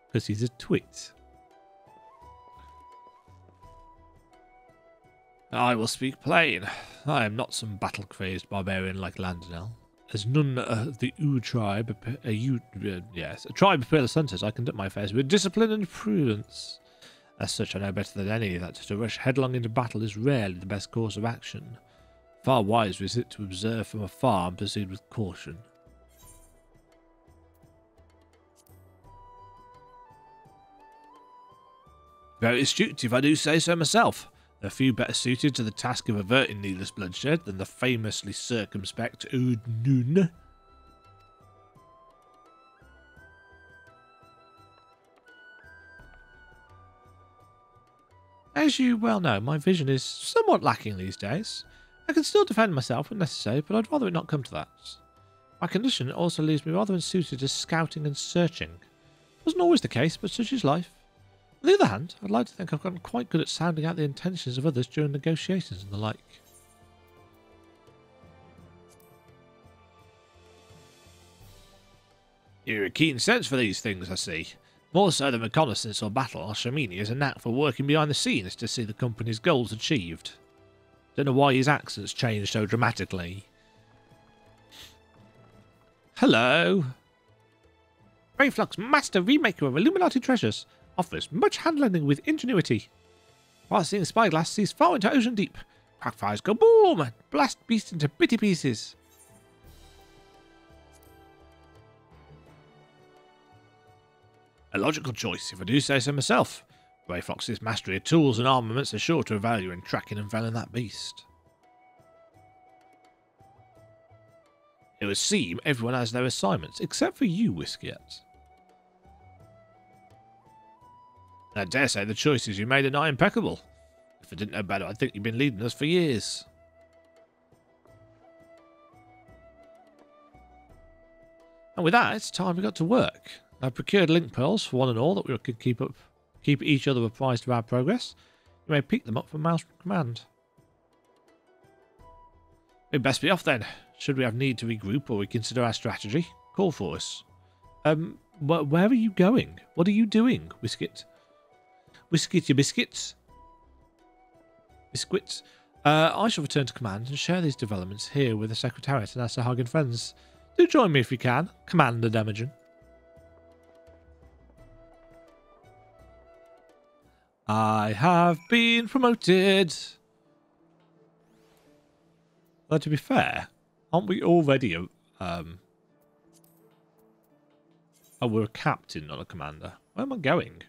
Because he's a twit. I will speak plain. I am not some battle-crazed barbarian like Landonell. As none of the tribe, a tribe of peerless hunters, I conduct my affairs with discipline and prudence. As such, I know better than any that to rush headlong into battle is rarely the best course of action. Far wiser is it to observe from afar and proceed with caution. Very astute, if I do say so myself. There are few better suited to the task of averting needless bloodshed than the famously circumspect Udnun. As you well know, my vision is somewhat lacking these days. I can still defend myself when necessary, but I'd rather it not come to that. My condition also leaves me rather unsuited to scouting and searching. Wasn't always the case, but such is life. On the other hand, I'd like to think I've gotten quite good at sounding out the intentions of others during negotiations and the like. You're a keen sense for these things, I see. More so than reconnaissance or battle, Shamini has a knack for working behind the scenes to see the company's goals achieved. Don't know why his accent's changed so dramatically. Hello. Brayflux, master remaker of Illuminati treasures, offers much handling with ingenuity. Passing spyglass sees far into ocean deep. Crackfires go boom and blast beast into bitty pieces. A logical choice, if I do say so myself. Brayflox's mastery of tools and armaments are sure to avail you in tracking and felling that beast. It would seem everyone has their assignments, except for you, Whiskyet. I dare say the choices you made are not impeccable. If I didn't know better, I'd think you've been leading us for years. And with that, it's time we got to work. I've procured link pearls for one and all that we can keep each other apprised of our progress. You may pick them up from Maelstrom Command. We'd best be off then. Should we have need to regroup or reconsider our strategy, call for us. Where are you going? What are you doing, Whisket? Whisket, your biscuits? Biscuits? I shall return to command and share these developments here with the Secretariat and our Sahagin friends. Do join me if you can, Commander Demajen. I have been promoted. Though to be fair, aren't we already a we're a captain, not a commander. Where am I going?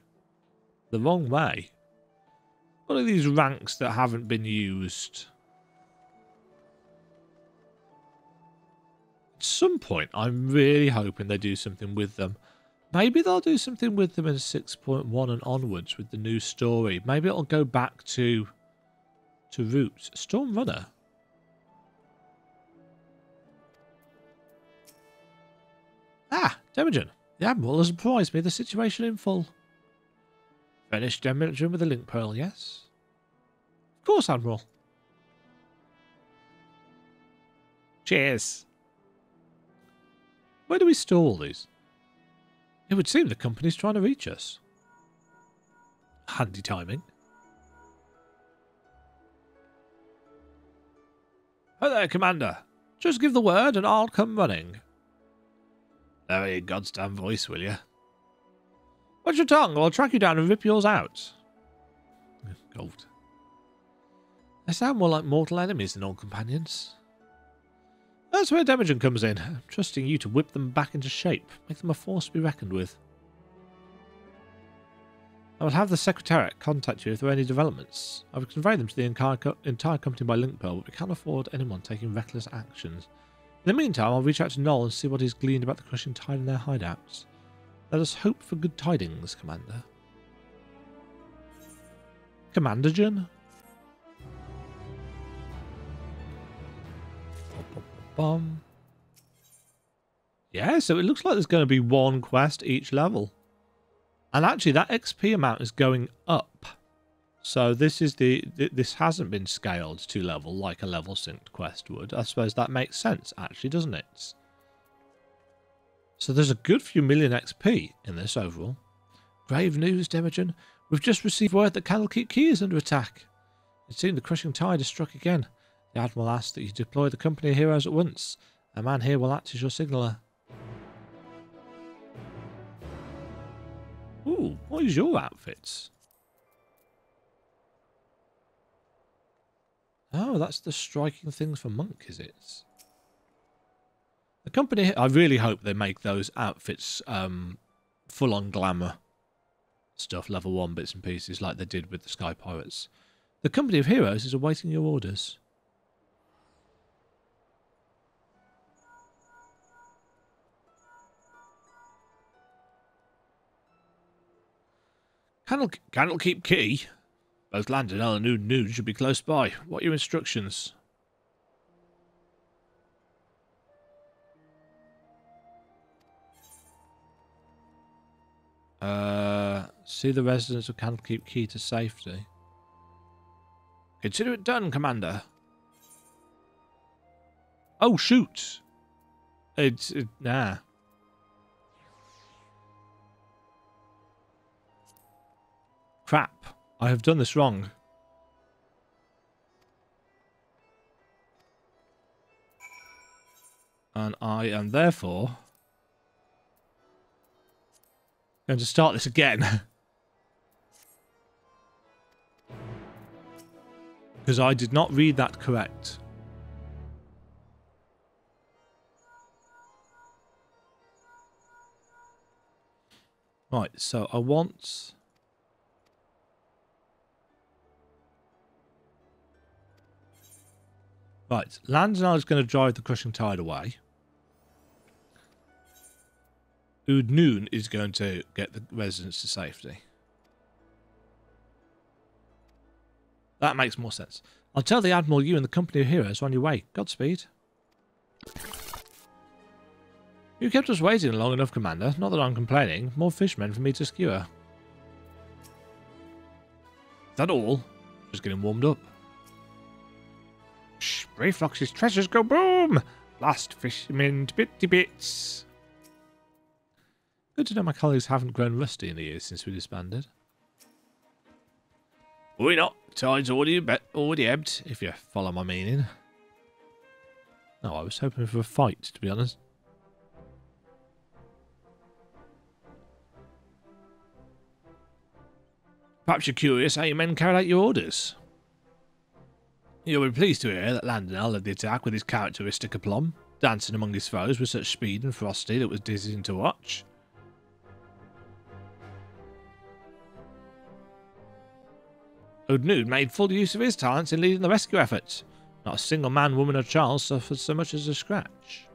The wrong way. What are these ranks that haven't been used? At some point, I'm really hoping they do something with them. Maybe they'll do something with them in 6.1 and onwards with the new story. Maybe it'll go back to roots. Storm Runner. Ah, Demajen. The Admiral has apprised me of the situation in full. Finished Demajen with the link pearl, yes? Of course, Admiral. Cheers. Where do we store all these? It would seem the company's trying to reach us. Handy timing. Hi there, Commander. Just give the word and I'll come running. There your goddamn voice, will you? Watch your tongue or I'll track you down and rip yours out. Gold. They sound more like mortal enemies than old companions. That's where Demajen comes in. I'm trusting you to whip them back into shape. Make them a force to be reckoned with. I will have the Secretariat contact you if there are any developments. I will convey them to the entire company by link pearl, but we can't afford anyone taking reckless actions. In the meantime, I'll reach out to Noel and see what he's gleaned about the crushing tide in their hideouts. Let us hope for good tidings, Commander. Commander Jun? Yeah, so it looks like there's going to be one quest each level. And actually that XP amount is going up. So this is this hasn't been scaled to level like a level synced quest would. I suppose that makes sense actually, doesn't it? So there's a good few million XP in this overall. Brave news, Demajen. We've just received word that Candlekeep Key is under attack. It seemed the crushing tide has struck again. The Admiral asked that you deploy the company of heroes at once. A man here will act as your signaller. Ooh, what is your outfits? Oh, that's the striking things for Monk, is it? The company... I really hope they make those outfits full-on glamour stuff, level 1 bits and pieces, like they did with the Sky Pirates. The company of heroes is awaiting your orders. Candlekeep Key. Both land and Noon should be close by. What are your instructions? See the residents of Candlekeep Key to safety. Consider it done, Commander. Oh, shoot. Nah. Crap. I have done this wrong. And I am therefore going to start this again. Because I did not read that correct. Right, so I want... Right, Landonal is going to drive the crushing tide away. Udnoon is going to get the residents to safety. That makes more sense. I'll tell the Admiral you and the company of heroes are on your way. Godspeed. You kept us waiting long enough, Commander. Not that I'm complaining. More fishmen for me to skewer. Is that all? Just getting warmed up. Shh, Brayflox's treasures go boom! Last fishermen to bitty bits. Good to know my colleagues haven't grown rusty in the years since we disbanded. Why not? Tide's already ebbed, if you follow my meaning. No, I was hoping for a fight, to be honest. Perhaps you're curious how your men carried out your orders. You'll be pleased to hear that Landonal led the attack with his characteristic aplomb, dancing among his foes with such speed and ferocity that it was dizzying to watch. Udnoon made full use of his talents in leading the rescue efforts. Not a single man, woman or child suffered so much as a scratch.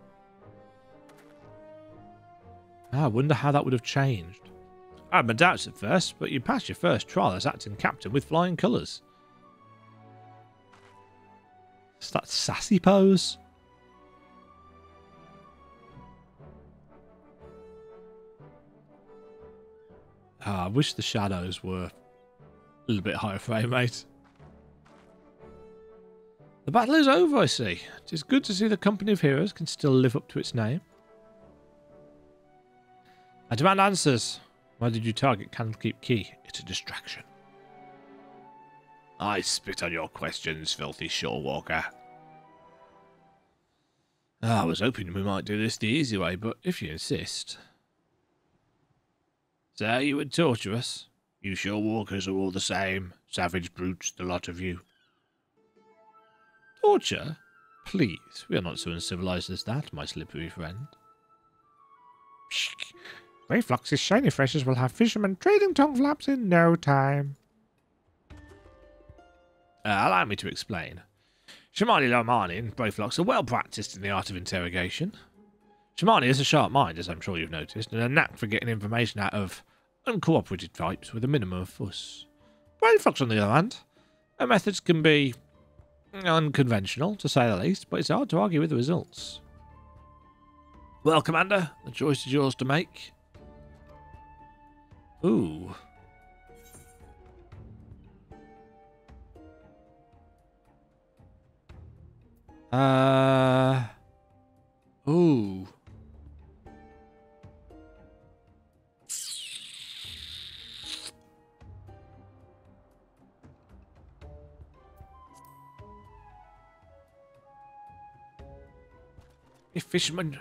I wonder how that would have changed. I had my doubts at first, but you passed your first trial as acting captain with flying colours. Is that sassy pose? I wish the shadows were a little bit higher frame rate. The battle is over, I see. It is good to see the company of heroes can still live up to its name. I demand answers. Why did you target Candlekeep Key? It's a distraction. I spit on your questions, filthy shorewalker. I was hoping we might do this the easy way, but if you insist... So you would torture us? You shorewalkers are all the same. Savage brutes, the lot of you. Torture? Please, we are not so uncivilized as that, my slippery friend. Psh! Brayflox's shiny freshers will have fishermen trading tongue flaps in no time. Allow me to explain. Shamani Lomani and Brayflox are well practiced in the art of interrogation. Shamani has a sharp mind, as I'm sure you've noticed, and a knack for getting information out of uncooperative types with a minimum of fuss. Brayflox, on the other hand, her methods can be unconventional, to say the least, but it's hard to argue with the results. Well, Commander, the choice is yours to make. Ooh. Ooh. If Fishman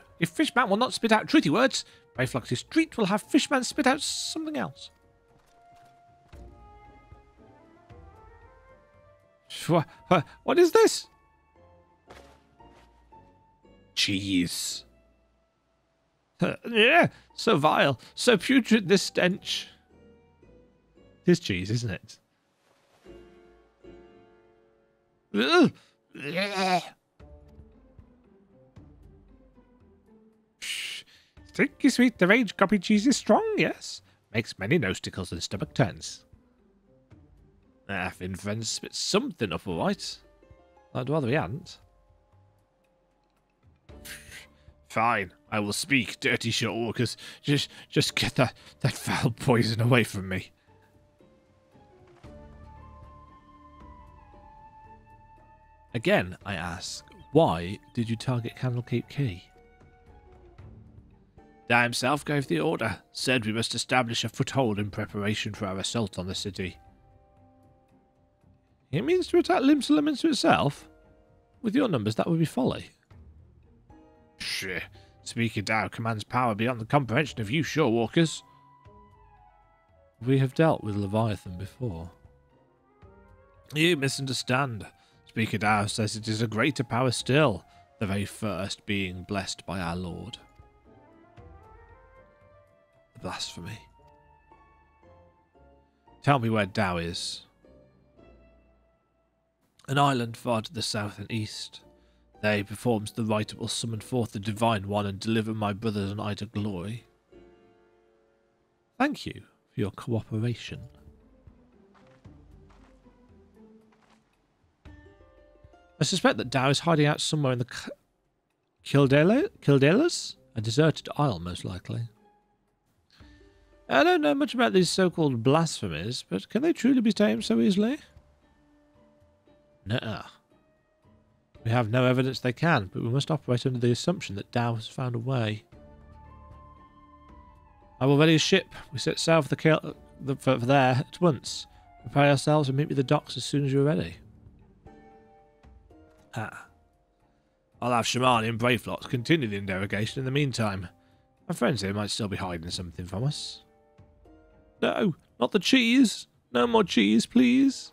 will not spit out truthy words, Brayflox's treat will have Fishman spit out something else. What is this? Cheese. Yeah, so vile, so putrid this stench. It is cheese, isn't it? Ugh. Yeah. Stinky sweet, the rage copy cheese is strong, yes. Makes many nostrils and stomach turns. Finn friends spit something up alright. I'd rather he hadn't. Fine, I will speak, dirty shortwalkers. Just get that foul poison away from me. Again, I ask, why did you target Candlekeep Key? Thou himself gave the order, said we must establish a foothold in preparation for our assault on the city. It means to attack Limsalem into itself? With your numbers, that would be folly. Shh. Speaker Dow commands power beyond the comprehension of you shorewalkers. We have dealt with Leviathan before. You misunderstand. Speaker Dow says it is a greater power still, the very first being blessed by our Lord. Blasphemy. Tell me where Dow is. An island far to the south and east. There he performs the rite that will summon forth the Divine One and deliver my brothers and I to glory. Thank you for your cooperation. I suspect that Dow is hiding out somewhere in the Kildalas? A deserted isle, most likely. I don't know much about these so-called blasphemies, but can they truly be tamed so easily? Nuh-uh. We have no evidence they can, but we must operate under the assumption that Dow has found a way. I will ready a ship. We set sail for for there at once. Prepare ourselves and meet me at the docks as soon as you're ready. I'll have Shamani and Bravelocks continue the interrogation in the meantime. My friends here might still be hiding something from us. No, not the cheese. No more cheese, please.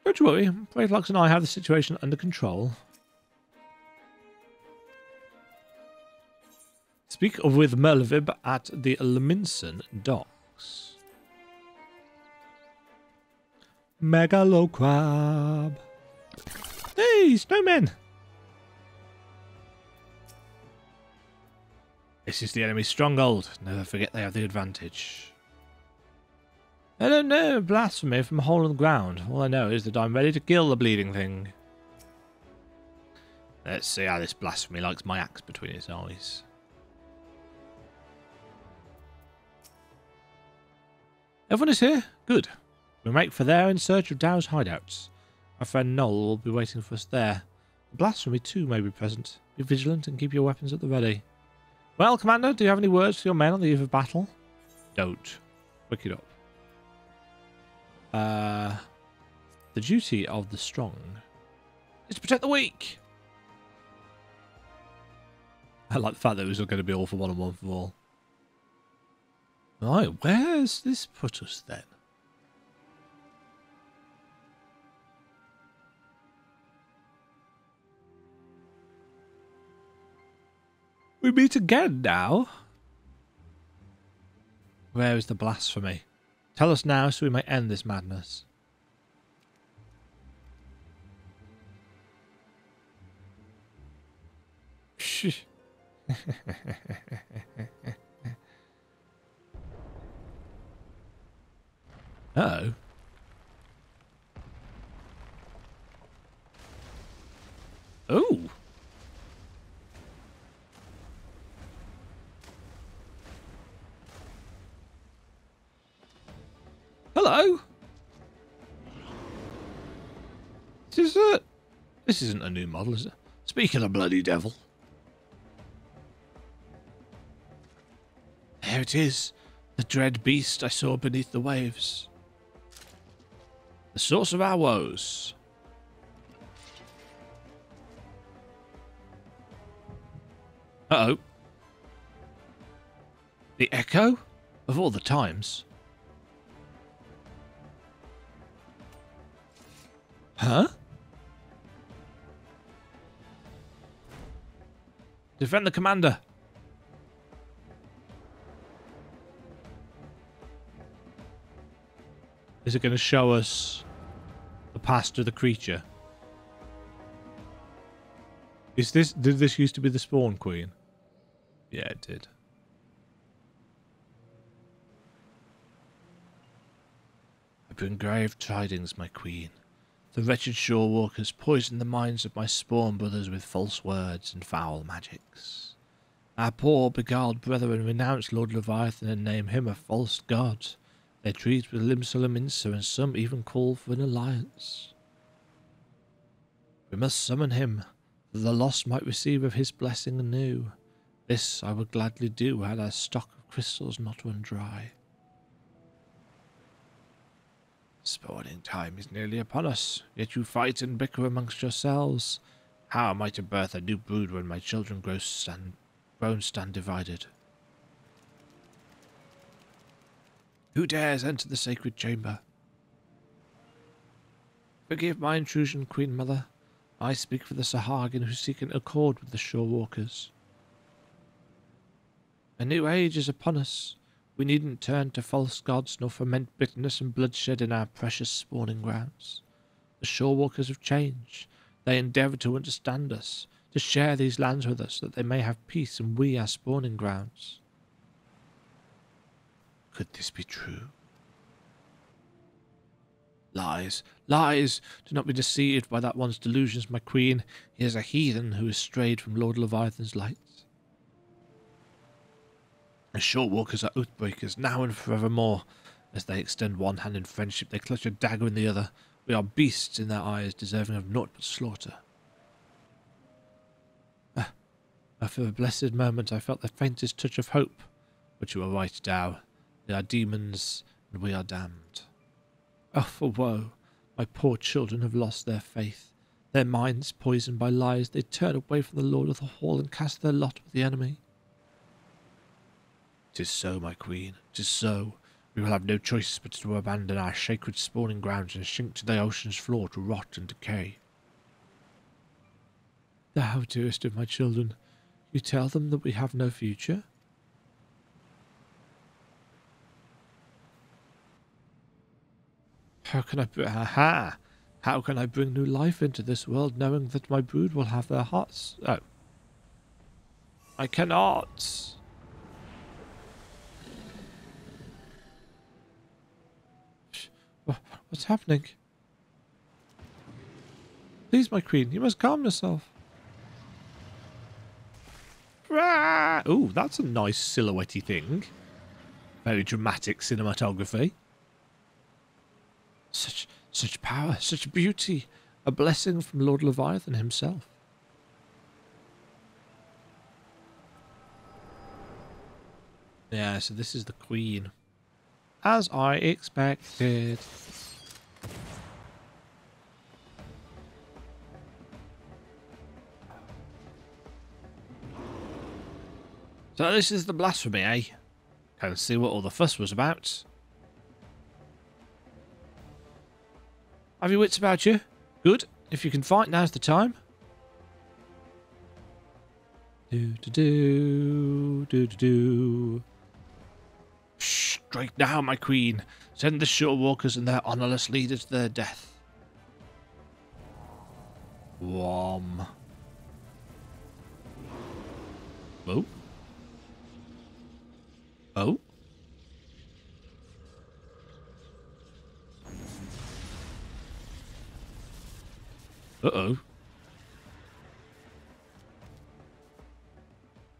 Don't you worry. Bravelocks and I have the situation under control. Speak with Merlevib at the Leminson docks. Megalocrab. Hey, snowmen! This is the enemy's stronghold. Never forget they have the advantage. I don't know blasphemy from a hole in the ground. All I know is that I'm ready to kill the bleeding thing. Let's see how this blasphemy likes my axe between its eyes. Everyone is here? Good. We'll make for there in search of Dow's hideouts. Our friend Noel will be waiting for us there. The blasphemy too may be present. Be vigilant and keep your weapons at the ready. Well, Commander, do you have any words for your men on the eve of battle? Don't. Look it up. The duty of the strong is to protect the weak. I like the fact that it was going to be all for one and one for all. Right, where's this put us then? We meet again now. Where is the blasphemy? Tell us now so we may end this madness. Shh. Uh-oh. Oh. Hello. This isn't a new model, is it? Speak of the bloody devil. There it is. The dread beast I saw beneath the waves. The source of our woes. Uh-oh. The echo of all the times. Huh? Defend the commander. Is it going to show us the past of the creature? Did this used to be the spawn queen? Yeah, it did. I bring grave tidings, my queen. The wretched shore walkers poisoned the minds of my spawn brothers with false words and foul magics. Our poor beguiled brethren renounce Lord Leviathan and name him a false god. They treat with Limsalaminsa, and some even call for an alliance. We must summon him, that the lost might receive of his blessing anew. This I would gladly do, had our stock of crystals not run dry. Spawning time is nearly upon us, yet you fight and bicker amongst yourselves. How am I to birth a new brood when my children bones stand divided? Who dares enter the sacred chamber? Forgive my intrusion, Queen Mother. I speak for the Sahagin who seek an accord with the shore walkers. A new age is upon us. We needn't turn to false gods nor foment bitterness and bloodshed in our precious spawning grounds. The shore walkers have changed. They endeavour to understand us, to share these lands with us, that they may have peace and we our spawning grounds. Could this be true? Lies, lies! Do not be deceived by that one's delusions, my queen. He is a heathen who has strayed from Lord Leviathan's lights. The shore walkers are oathbreakers, now and forevermore. As they extend one hand in friendship, they clutch a dagger in the other. We are beasts in their eyes, deserving of naught but slaughter. For a blessed moment I felt the faintest touch of hope. But you are right, Dow. They are demons, and we are damned. Oh, for woe! My poor children have lost their faith. Their minds poisoned by lies, they turn away from the Lord of the Hall and cast their lot with the enemy. 'Tis so, my queen, 'tis so. We will have no choice but to abandon our sacred spawning grounds and sink to the ocean's floor to rot and decay. Thou, dearest of my children, you tell them that we have no future? How can I bring new life into this world, knowing that my brood will have their hearts? Oh. I cannot. What's happening? Please, my queen, you must calm yourself. Oh, that's a nice silhouette-y thing. Very dramatic cinematography. Such power, such beauty. A blessing from Lord Leviathan himself. Yeah, so this is the queen. As I expected. So this is the blasphemy, eh? Can't see what all the fuss was about. Have your wits about you? Good. If you can fight, now's the time. Do. Strike now, my queen. Send the shore walkers and their honourless leader to their death. Whom. Oh. Oh. Uh-oh.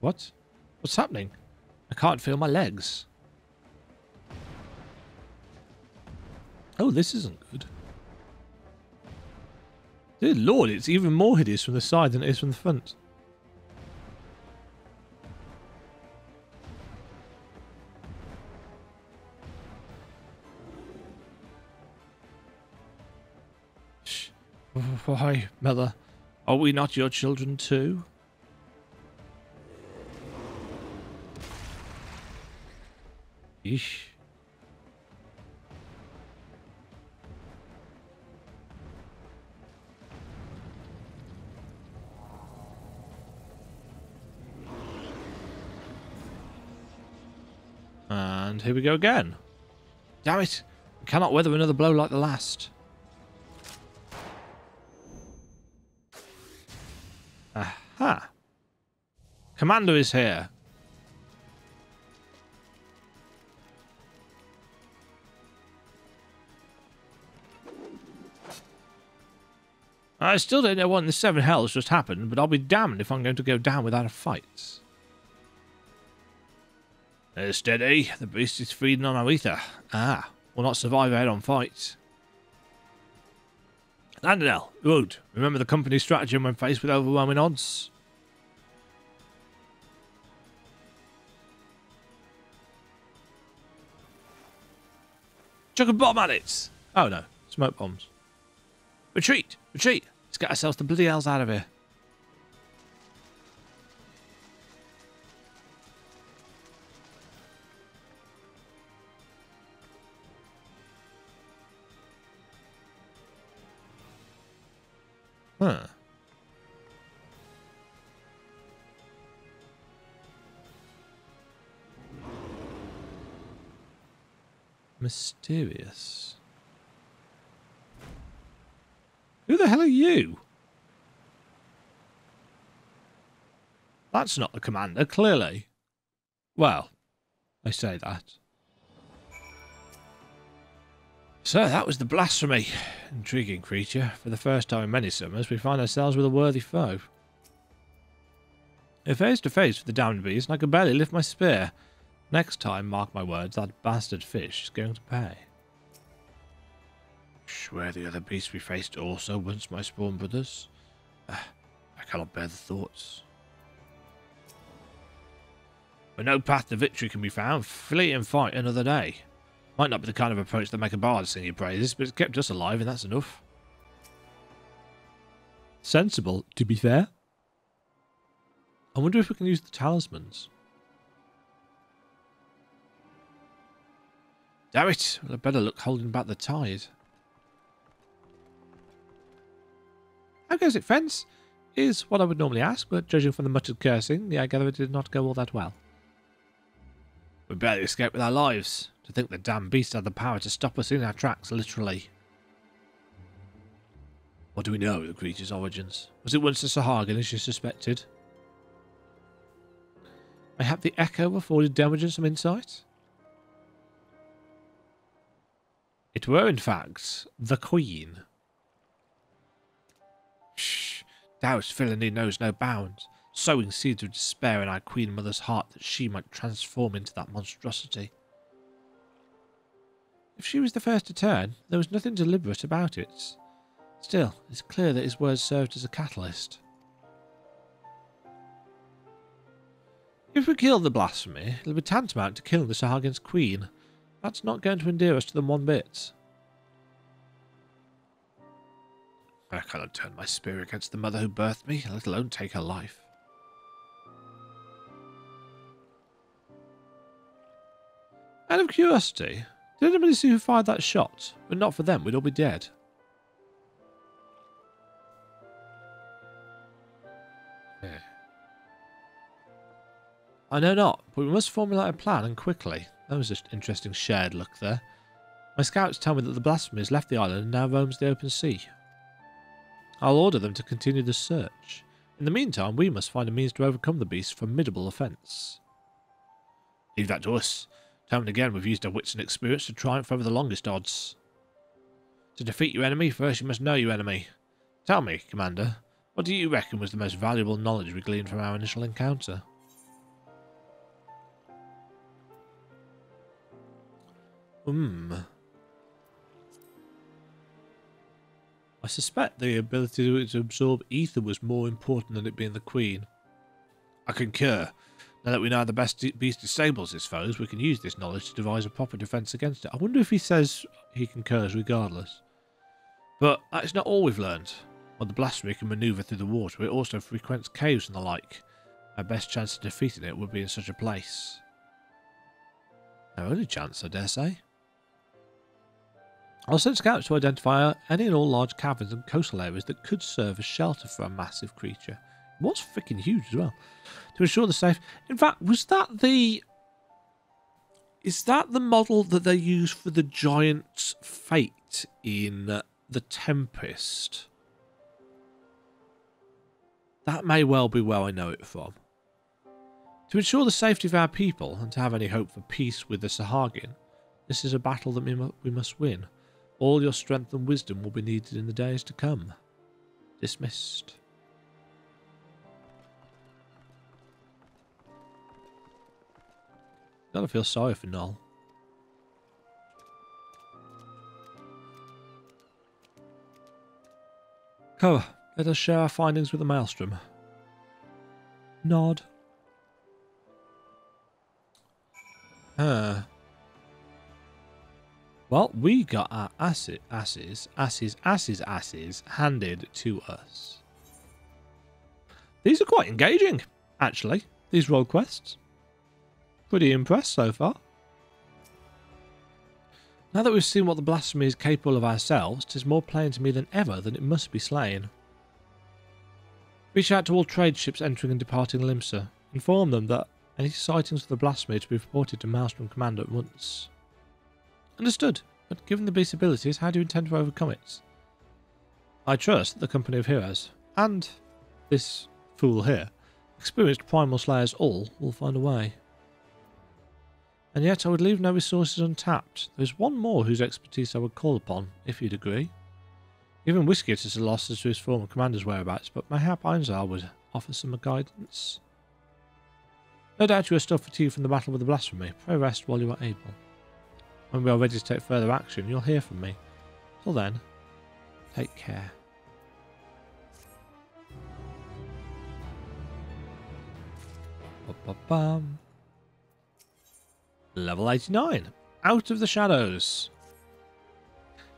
What? What's happening? I can't feel my legs. Oh, this isn't good. Dear Lord, it's even more hideous from the side than it is from the front. Shh. Why, Mother? Are we not your children too? Eesh. And here we go again. Damn it! I cannot weather another blow like the last. Aha! Commander is here. I still don't know what in the seven hells just happened, but I'll be damned if I'm going to go down without a fight. Steady. The beast is feeding on our ether. Ah, will not survive a head-on fight. Landonell, Wood, remember the company's strategy when faced with overwhelming odds? Chuck a bomb at it! Oh no, smoke bombs. Retreat! Retreat! Let's get ourselves the bloody hells out of here. Huh. Mysterious. Who the hell are you? That's not the commander, clearly. Well, I say that. So that was the blasphemy. Intriguing creature. For the first time in many summers, we find ourselves with a worthy foe. We're face to face with the damned beast, and I could barely lift my spear. Next time, mark my words, that bastard fish is going to pay. Swear the other beasts we faced also once my spawn brothers. I cannot bear the thoughts. Where no path to victory can be found, flee and fight another day. Might not be the kind of approach that make a bard sing your praises, but it's kept us alive and that's enough. Sensible, to be fair. I wonder if we can use the talismans. Damn it, well, I better look holding back the tide. How goes it, Fence? Is what I would normally ask, but judging from the muttered cursing, I gather it did not go all that well. We barely escaped with our lives. To think the damn beast had the power to stop us in our tracks, literally. What do we know of the creature's origins? Was it once a Sahagin, as you suspected? Mayhap the echo afforded Demajen some insight? It were, in fact, the Queen. Shh! Douse villainy knows no bounds, sowing seeds of despair in our Queen Mother's heart that she might transform into that monstrosity. If she was the first to turn, there was nothing deliberate about it. Still, it's clear that his words served as a catalyst. If we kill the blasphemy, it'll be tantamount to killing the Sahagin's queen. That's not going to endear us to them one bit. I cannot turn my spear against the mother who birthed me, let alone take her life. Out of curiosity, did anybody see who fired that shot? But not for them, we'd all be dead. Yeah. I know not, but we must formulate a plan, and quickly. That was just an interesting shared look there. My scouts tell me that the blasphemy has left the island and now roams the open sea. I'll order them to continue the search. In the meantime, we must find a means to overcome the beast's formidable offence. Leave that to us. Time and again we've used our wits and experience to triumph over the longest odds. To defeat your enemy, first you must know your enemy. Tell me, Commander, what do you reckon was the most valuable knowledge we gleaned from our initial encounter? I suspect the ability to absorb ether was more important than it being the Queen. I concur. Now that we know how the beast disables his foes, we can use this knowledge to devise a proper defence against it. I wonder if he says he concurs regardless. But that's not all we've learned. While the blasphemy can manoeuvre through the water, it also frequents caves and the like. Our best chance of defeating it would be in such a place. Our only chance, I dare say. I'll send scouts to identify any and all large caverns and coastal areas that could serve as shelter for a massive creature. It was freaking huge as well. To ensure the safe... In fact, was that the... Is that the model that they use for the giant's fate in The Tempest? That may well be where I know it from. To ensure the safety of our people and to have any hope for peace with the Sahagin, this is a battle that we must win. All your strength and wisdom will be needed in the days to come. Dismissed. Gotta feel sorry for Noel. Come, let us share our findings with the Maelstrom. Nod. Well, we got our asses handed to us. These are quite engaging, actually, these rogue quests. Pretty impressed so far. Now that we've seen what the blasphemy is capable of ourselves, 'tis more plain to me than ever that it must be slain. Reach out to all trade ships entering and departing Limsa. Inform them that any sightings of the blasphemy to be reported to Maelstrom Commander at once. Understood, but given the beast's abilities, how do you intend to overcome it? I trust that the company of heroes, and this fool here, experienced primal slayers all, will find a way. And yet I would leave no resources untapped. There is one more whose expertise I would call upon, if you'd agree. Even Whiskit is a loss as to his former commander's whereabouts, but mayhap Einzar would offer some guidance. No doubt you are still fatigued from the battle with the blasphemy. Pray rest while you are able. When we are ready to take further action, you'll hear from me. Till then, take care. Ba-ba-bum. Level 89. Out of the Shadows.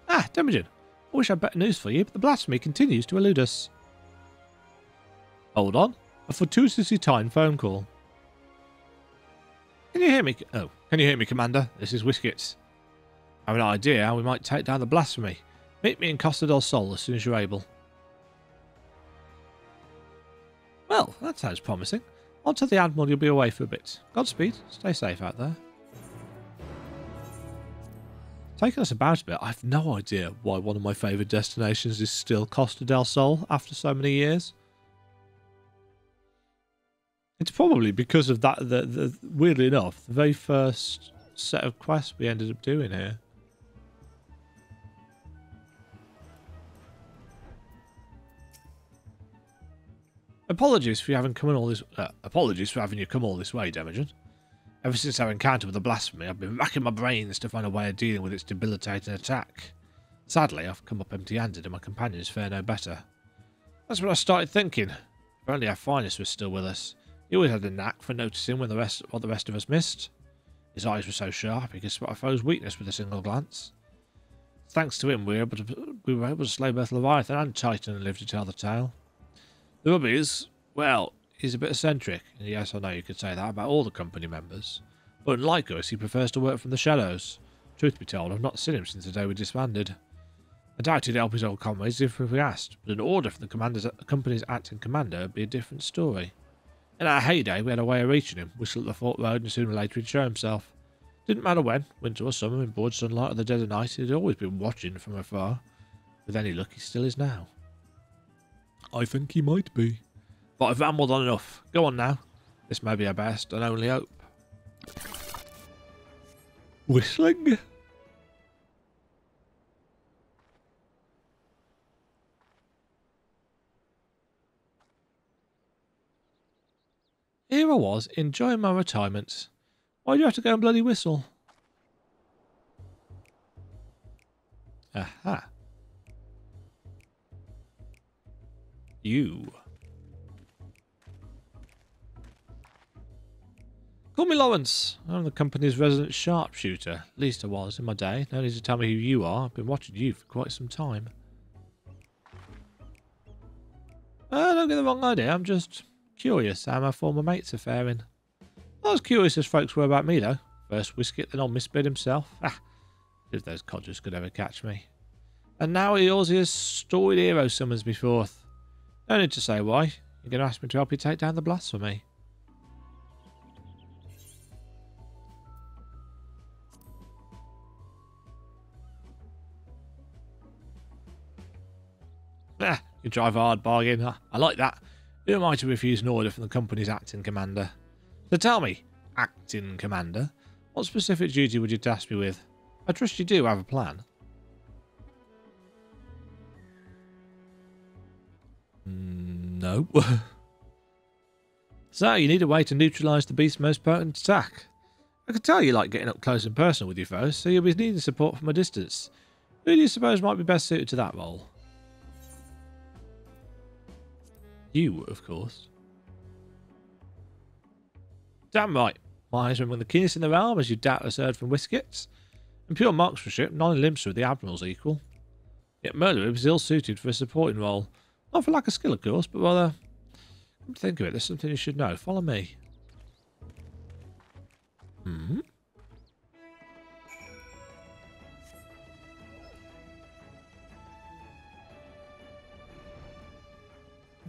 Ah, Demajen. I wish I had better news for you, but the blasphemy continues to elude us. Hold on. A fortuitously timed phone call. Can you hear me? Oh, can you hear me, Commander? This is Whiskit. I have an idea how we might take down the blasphemy. Meet me in Costa del Sol as soon as you're able. Well, that sounds promising. I'll tell the Admiral you'll be away for a bit. Godspeed. Stay safe out there. Taking us about a bit, I have no idea why one of my favourite destinations is still Costa del Sol after so many years. It's probably because of that, weirdly enough, the very first set of quests we ended up doing here. Apologies for having come all this. Apologies for having you come all this way, Demajen. Ever since our encounter with the blasphemy, I've been racking my brains to find a way of dealing with its debilitating attack. Sadly, I've come up empty-handed, and my companions fare no better. That's when I started thinking. If only our finest was still with us. He always had a knack for noticing what the rest of us missed. His eyes were so sharp he could spot a foe's weakness with a single glance. Thanks to him, we were able to slay both Leviathan and Titan and live to tell the tale. The rub is, well, he's a bit eccentric, and yes, I know you could say that about all the company members. But unlike us, he prefers to work from the shadows. Truth be told, I've not seen him since the day we disbanded. I doubt he'd help his old comrades if we asked, but an order from the company's acting commander would be a different story. In our heyday, we had a way of reaching him, whistle at the Fort Road, and sooner or later he'd show himself. Didn't matter when, winter or summer, in broad sunlight or the dead of night, he'd always been watching from afar. With any luck, he still is now. I think he might be. But I've rambled on enough. Go on now. This may be our best and only hope. Whistling? Here I was, enjoying my retirement. Why do you have to go and bloody whistle? Aha. You. Call me Lawrence. I'm the company's resident sharpshooter. At least I was in my day. No need to tell me who you are. I've been watching you for quite some time. Don't get the wrong idea. I'm just curious how my former mates are faring. Not as curious as folks were about me, though. First Whiskit, then old Misbid himself. Ah, if those codgers could ever catch me. And now Eorzea's storied hero summons me forth. No need to say why. You're going to ask me to help you take down the blasphemy. Ah, you drive a hard bargain. I like that. Who am I to refuse an order from the company's acting commander? So tell me, acting commander, what specific duty would you task me with? I trust you do have a plan. No. So, you need a way to neutralise the beast's most potent attack. I can tell you like getting up close and personal with your foes, so you'll be needing support from a distance. Who do you suppose might be best suited to that role? You, of course. Damn right. My eyes are among the keenest in the realm, as you doubtless heard from Whiskets. In pure marksmanship, none in Limsa are the Admiral's equal. Yet Merlin is ill-suited for a supporting role. Not for lack of skill, of course, but rather... Come to think of it, there's something you should know. Follow me.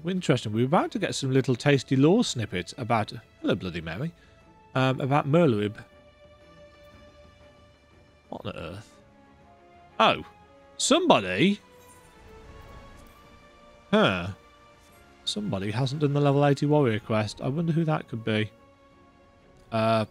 Interesting. We were about to get some little tasty lore snippets about... Hello, Bloody Mary. About Merluib. What on earth? Oh. Somebody... Huh. Somebody hasn't done the level 80 warrior quest. I wonder who that could be. Oh.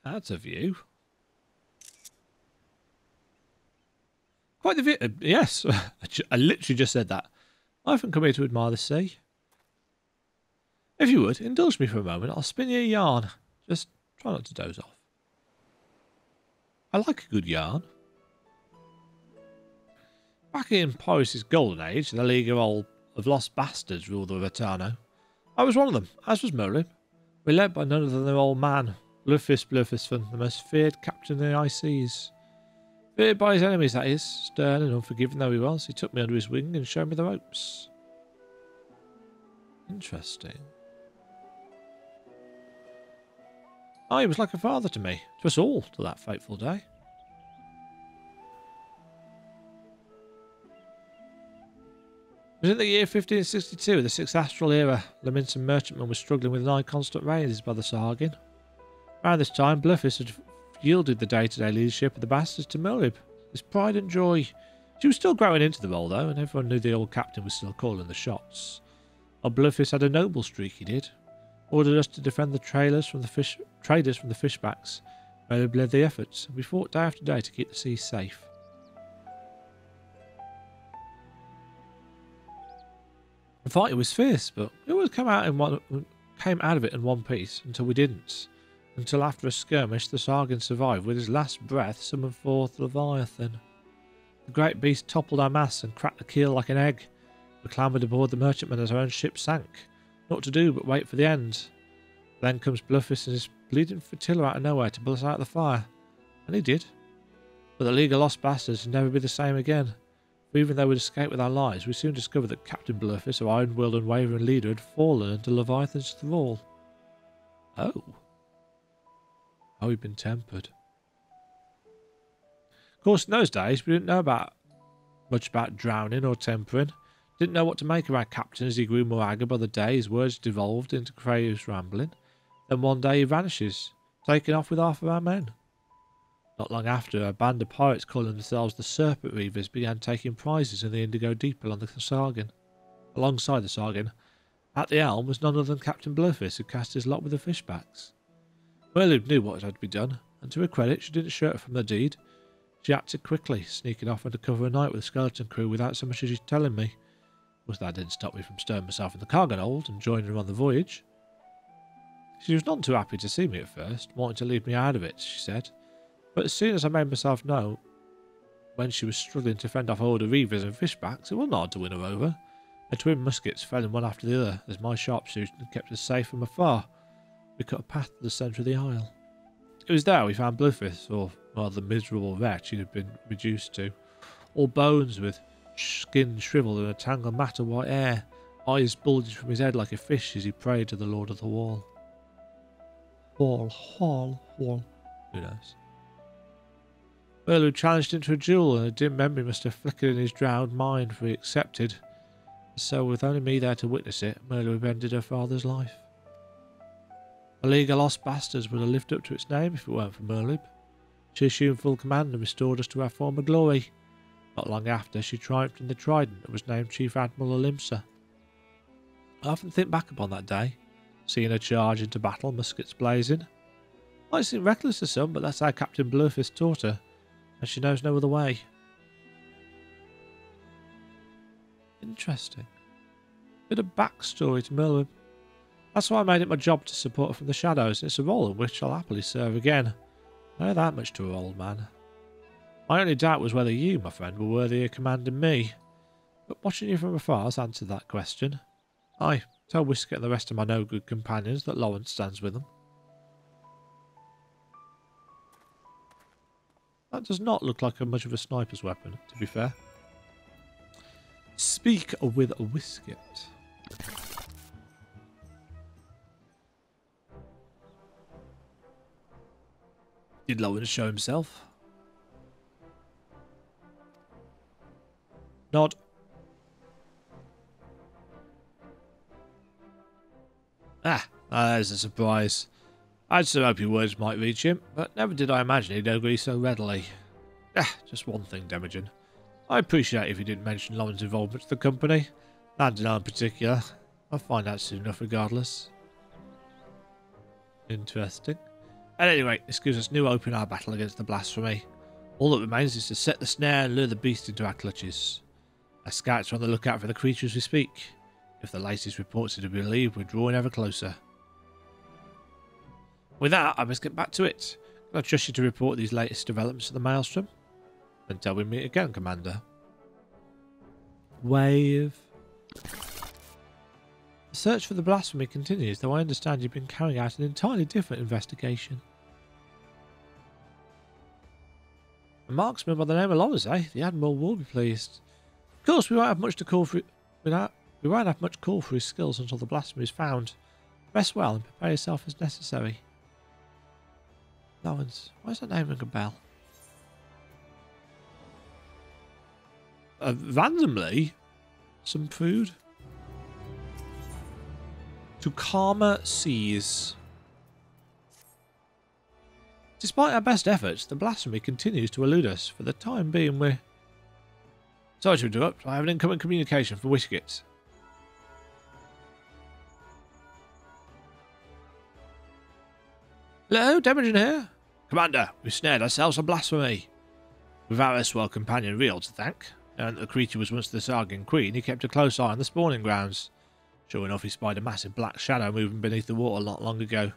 That's a view. Quite the view. Yes. I literally just said that. I often come here to admire the sea. If you would, indulge me for a moment. I'll spin you a yarn. Just try not to doze off. I like a good yarn. Back in Pyrrhus' golden age, the League of Lost Bastards ruled the Ratano. I was one of them, as was Merlin. We led by none other than their old man, Blufisfun, the most feared captain in the high seas. Feared by his enemies, that is. Stern and unforgiving though he was, he took me under his wing and showed me the ropes. Interesting. Oh, he was like a father to me, to us all, to that fateful day. It was in the year 1562, the 6th Astral Era. The Minton merchantman was struggling with nigh constant raids by the Sahagin. Around this time, Bluffis had yielded the day-to-day leadership of the bastards to Merlib. His pride and joy. She was still growing into the role, though, and everyone knew the old captain was still calling the shots. Our Bluffis had a noble streak, he did. Ordered us to defend the traders from the fishbacks. Merlib led the efforts, and we fought day after day to keep the sea safe. The fight was fierce, but we always came out of it in one piece until we didn't. Until after a skirmish, the Sargon survived. With his last breath, summoned forth Leviathan. The great beast toppled our masts and cracked the keel like an egg. We clambered aboard the merchantman as our own ship sank. Not to do but wait for the end. Then comes Bluffis and his bleeding flotilla out of nowhere to pull us out of the fire. And he did. But the League of Lost Bastards would never be the same again. For even though we'd escaped with our lives, we soon discovered that Captain Bluffis, our own-willed and wavering leader, had fallen into Leviathan's thrall. Oh. Oh, he'd been tempered. Of course, in those days, we didn't know much about drowning or tempering. Didn't know what to make of our captain as he grew more haggard by the day. His words devolved into crazed rambling. Then one day he vanishes, taken off with half of our men. Not long after, a band of pirates calling themselves the Serpent Reavers began taking prizes in the Indigo Deep along the Sargon. Alongside the Sargon, at the helm was none other than Captain Bluffis, who cast his lot with the fishbacks. Merlin knew what had to be done, and to her credit, she didn't shirk from the deed. She acted quickly, sneaking off under cover of night with the skeleton crew without so much as telling me. Of course, that didn't stop me from stowing myself in the cargo hold and joining her on the voyage. She was none too happy to see me at first, wanting to leave me out of it, she said. But as soon as I made myself known, when she was struggling to fend off all the reavers and fishbacks, it wasn't hard to win her over. Her twin muskets fell in one after the other as my sharpshooting kept us safe from afar. We cut a path to the centre of the isle. It was there we found Bluffis, or rather the miserable wretch he had been reduced to, all bones with skin shriveled and a tangled mat of white hair, eyes bulging from his head like a fish as he prayed to the Lord of the Wall. Wall. Who knows? Merlin challenged him to a duel, and a dim memory must have flickered in his drowned mind, for he accepted. So, with only me there to witness it, Merlin ended her father's life. The League of Lost Bastards would have lived up to its name if it weren't for Merlib. She assumed full command and restored us to our former glory. Not long after, she triumphed in the Trident and was named Chief Admiral of Limsa. I often think back upon that day, seeing her charge into battle, muskets blazing. Might seem reckless to some, but that's how Captain Bluefist taught her, and she knows no other way. Interesting. Bit of backstory to Merlin. That's why I made it my job to support her from the shadows. It's a role in which I'll happily serve again. I know that much to her, old man. My only doubt was whether you, my friend, were worthy of commanding me. But watching you from afar has answered that question. Aye, tell Whisket and the rest of my no-good companions that Lawrence stands with them. That does not look like much of a sniper's weapon, to be fair. Speak with Whisket. Did Lawrence show himself? Nod. There's a surprise. I'd so hope your words might reach him, but never did I imagine he'd agree so readily. Just one thing, Demajen. I appreciate if you didn't mention Lauren's involvement to the company. Landon in particular. I'll find out soon enough regardless. Interesting. At any rate, this gives us new hope in our battle against the blasphemy. All that remains is to set the snare and lure the beast into our clutches. Our scouts are on the lookout for the creatures we speak. If the latest reports are to be believed, we're drawing ever closer. With that, I must get back to it. Can I trust you to report these latest developments to the Maelstrom? Until we meet again, Commander. Wave. The search for the blasphemy continues, though I understand you've been carrying out an entirely different investigation. A marksman by the name of Lawrence, eh? The Admiral will be pleased. Of course, we won't have much call for his skills until the blasphemy is found. Rest well and prepare yourself as necessary. Lawrence, why does that name ring a bell? Randomly, some food. To calmer seas. Despite our best efforts, the blasphemy continues to elude us. For the time being, we're... Sorry to interrupt, I have an incoming communication from Whisket. Hello, Demajen here. Commander, we've snared ourselves a blasphemy. With our erstwhile companion Real to thank, and the creature was once the Sargon Queen, he kept a close eye on the spawning grounds. Sure enough, he spied a massive black shadow moving beneath the water not long ago.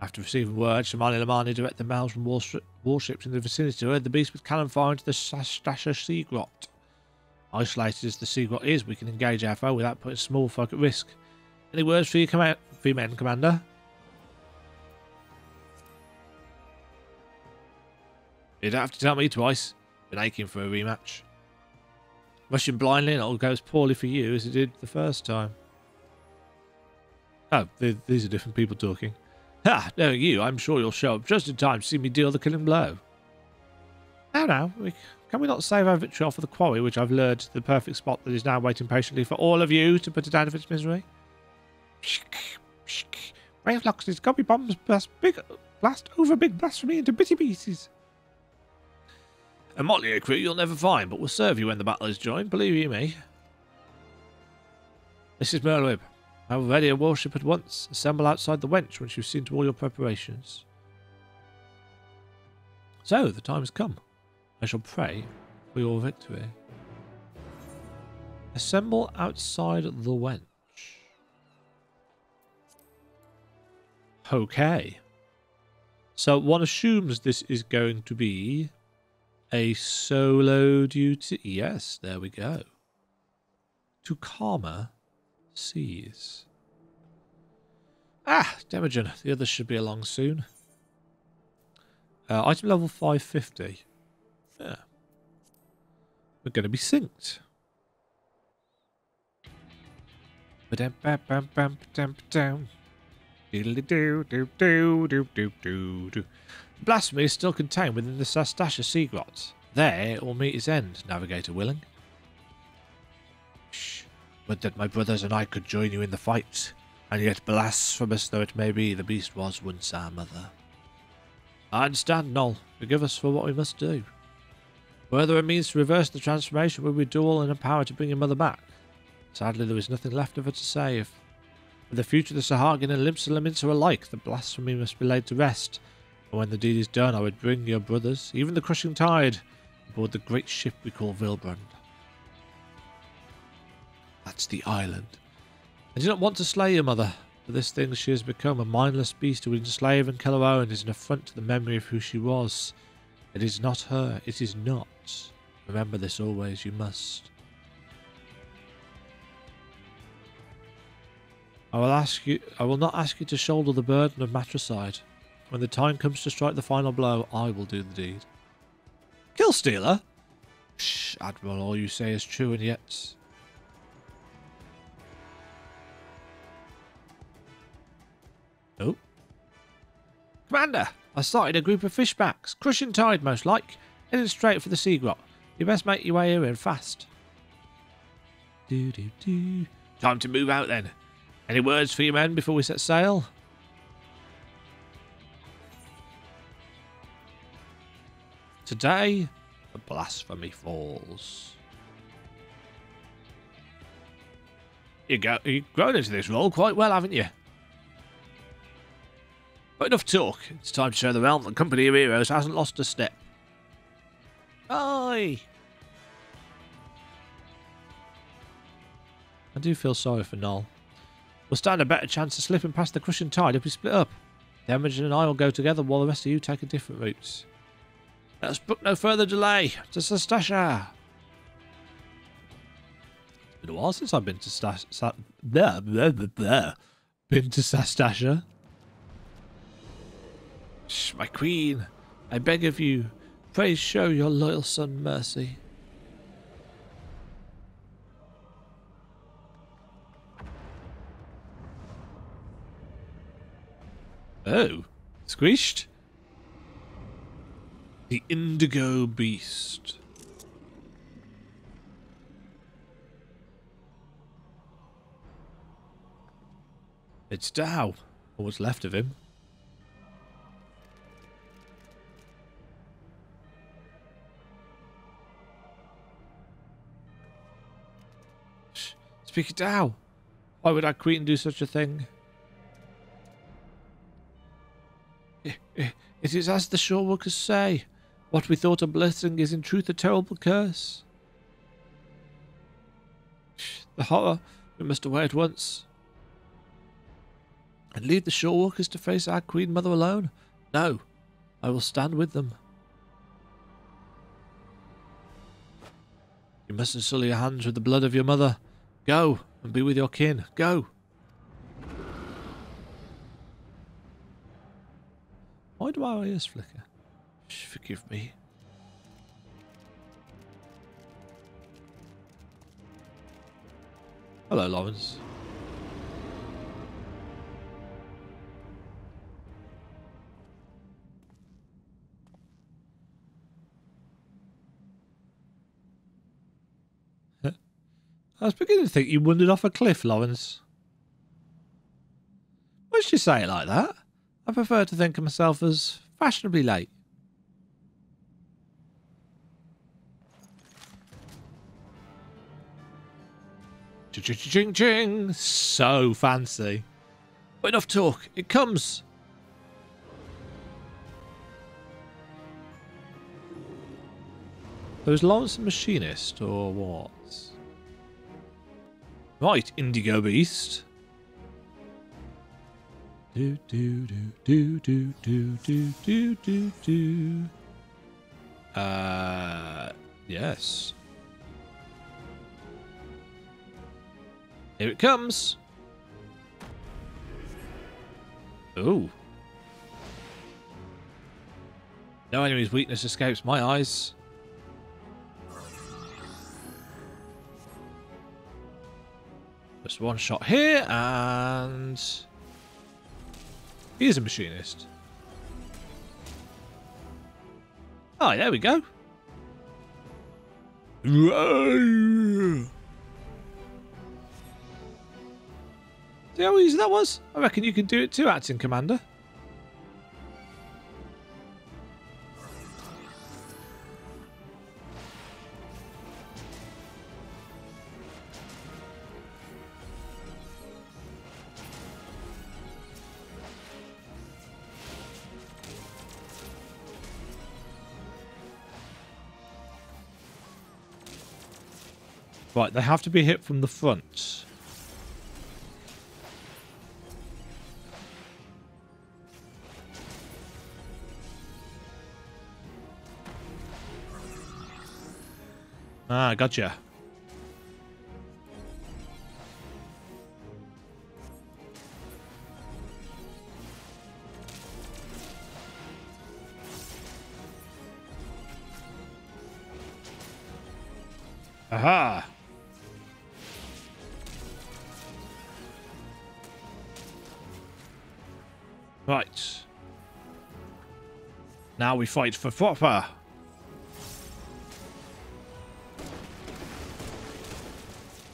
After receiving word, Shamali Lamani directed the Maelstrom warships in the vicinity to herd the beast with cannon fire into the Stasha Sea Grot. Isolated as the Sea Grot is, we can engage our foe without putting small folk at risk. Any words for your men, Commander? You don't have to tell me twice. Been aching for a rematch. Rushing blindly and it all goes poorly for you as it did the first time. Oh, these are different people talking. Ha! Knowing you, I'm sure you'll show up just in time to see me deal the killing blow. Now, can we not save our vitriol for the quarry, which I've lured to the perfect spot that is now waiting patiently for all of you to put it out of its misery? Brave Loxley's copy bombs blast over big blasphemy into bitty pieces. A motley crew you'll never find, but will serve you when the battle is joined, believe you me. This is Merlwib. I will ready a warship at once. Assemble outside the wench once you've seen to all your preparations. So, the time has come. I shall pray for your victory. Assemble outside the wench. Okay. So, one assumes this is going to be a solo duty. Yes, there we go. To calmer seas. Demajen. The others should be along soon. Item level 550. Yeah. We're going to be synced. Blasphemy is still contained within the Stasha Sea Grot. There it will meet its end, navigator willing. Shh. Would that my brothers and I could join you in the fight, and yet blasphemous though it may be, the beast was once our mother. I understand, Noel. Forgive us for what we must do. Were there a means to reverse the transformation, we would do all in our power to bring your mother back. Sadly, there is nothing left of her to save. For the future of the Sahagin and Limsa are alike, the blasphemy must be laid to rest. And when the deed is done, I would bring your brothers, even the crushing tide, aboard the great ship we call Vilbrand. That's the island. I do not want to slay your mother. For this thing she has become a mindless beast who would enslave and kill her own. It is an affront to the memory of who she was. It is not her. It is not. Remember this always, you must. I will not ask you to shoulder the burden of matricide. When the time comes to strike the final blow, I will do the deed. Killstealer? Shh, Admiral, all you say is true, and yet... Oh. Commander, I sighted a group of fishbacks. Crushing tide, most like. Heading straight for the sea grot. You best make your way here in fast. Time to move out then. Any words for your men before we set sail? Today, the blasphemy falls. You've grown into this role quite well, haven't you? But enough talk. It's time to show the realm that the Company of Heroes hasn't lost a step. Aye! I do feel sorry for Noel. We'll stand a better chance of slipping past the crushing tide if we split up. Demajen and I will go together while the rest of you take a different route. Let us book no further delay. To Sastasha. It's been a while since I've been to Sastasha. Shh, my queen, I beg of you, pray show your loyal son mercy. Oh, squished? The Indigo Beast. It's Dow, or what's left of him. Speak it Dow. Why would our queen do such a thing? It is as the shore workers say. What we thought a blessing is in truth a terrible curse. The horror. We must away at once. And leave the shore workers to face our queen mother alone? No. I will stand with them. You mustn't sully your hands with the blood of your mother. Go and be with your kin. Go. Why do our ears flicker? Forgive me. Hello, Lawrence. I was beginning to think you wandered off a cliff, Lawrence. Why should you say it like that? I prefer to think of myself as fashionably late. Ching-ching-ching! So fancy. But enough talk. It comes. So is Lawrence a machinist or what? Right, Indigo Beast. Do do do do do do do do do do. Yes. Here it comes. Ooh. No enemy's weakness escapes my eyes. Just one shot here, and he is a machinist. Oh, there we go. See how easy that was? I reckon you can do it too, Acting Commander. Right, they have to be hit from the front. Ah, gotcha. Aha! Right. Now we fight for proper.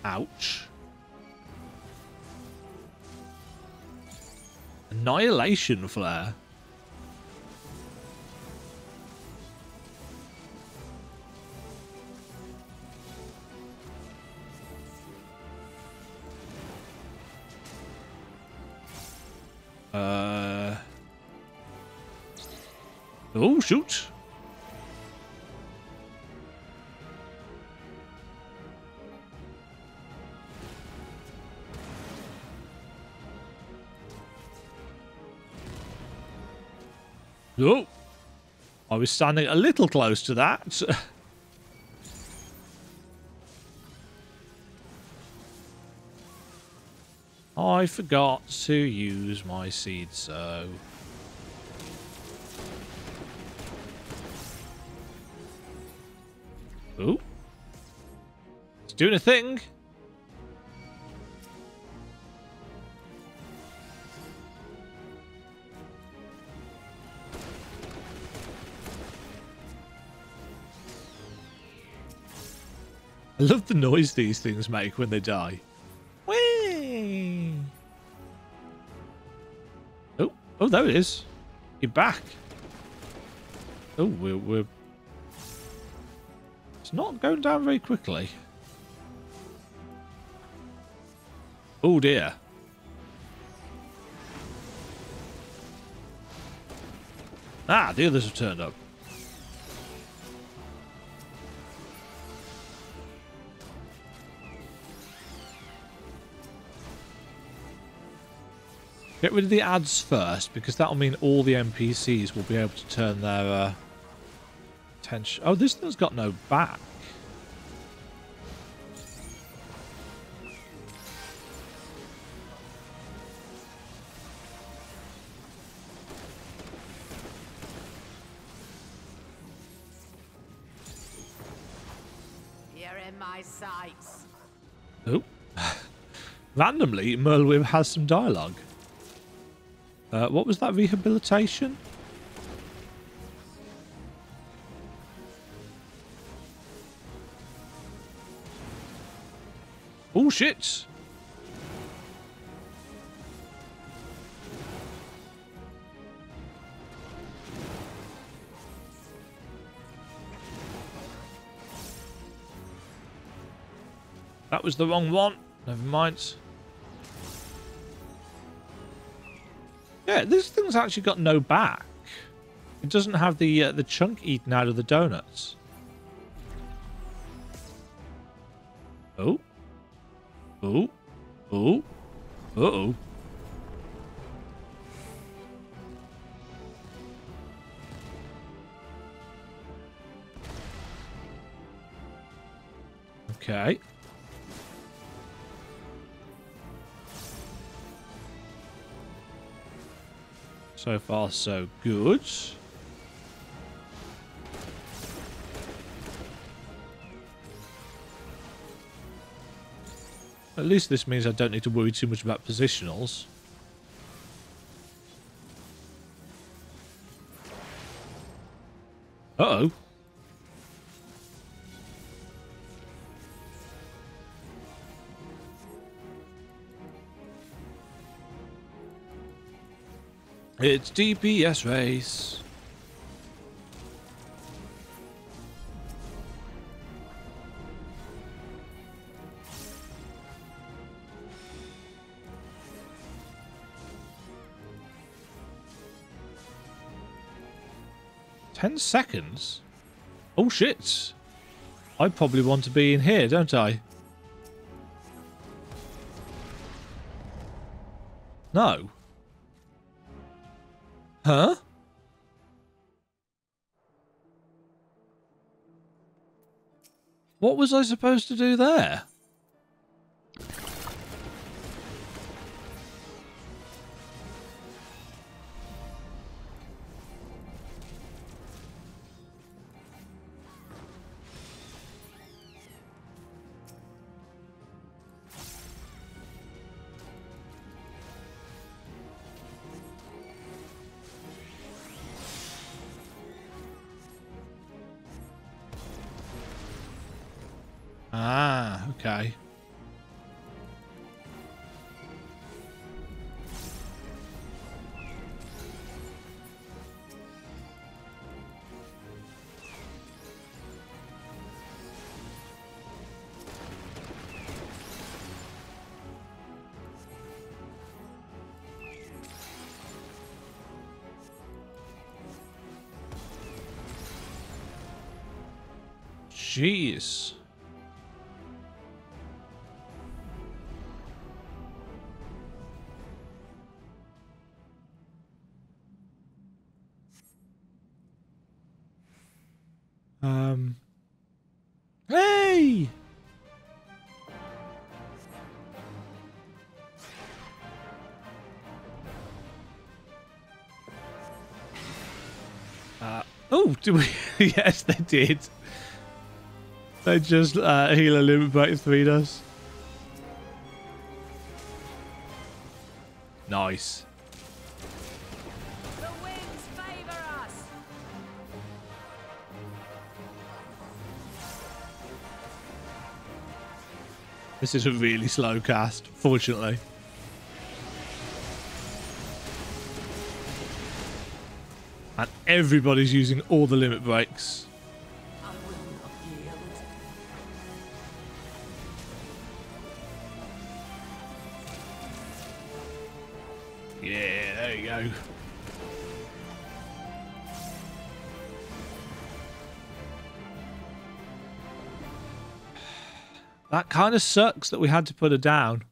Ouch. Annihilation flare. Oh, shoot. Oh, I was standing a little close to that. I forgot to use my seed sow. Oh, it's doing a thing. I love the noise these things make when they die. Whee! Oh, oh, there it is. You're back. Oh, we're... It's not going down very quickly. Oh, dear. Ah, the others have turned up. Get rid of the ads first, because that'll mean all the NPCs will be able to turn their attention. Oh, this thing's got no back. You're in my sights. Oh. Randomly, Merlwib has some dialogue. What was that rehabilitation? Oh, shit. That was the wrong one. Never mind. Yeah, this thing's actually got no back. It doesn't have the chunk eaten out of the donuts. Oh. Oh. Oh. Uh-oh. Okay. So far, so good. At least this means I don't need to worry too much about positionals. Uh-oh. It's DPS race. "10 seconds? Oh shit. I probably want to be in here, don't I? No. Huh? What was I supposed to do there? Ah, okay. Jeez. Hey! Oh, did we? Yes, they did. They just heal a limit break 3 us. Nice. The winds favor us. This is a really slow cast, fortunately. And everybody's using all the limit breaks. I will not yield. Yeah, there you go. That kind of sucks that we had to put her down.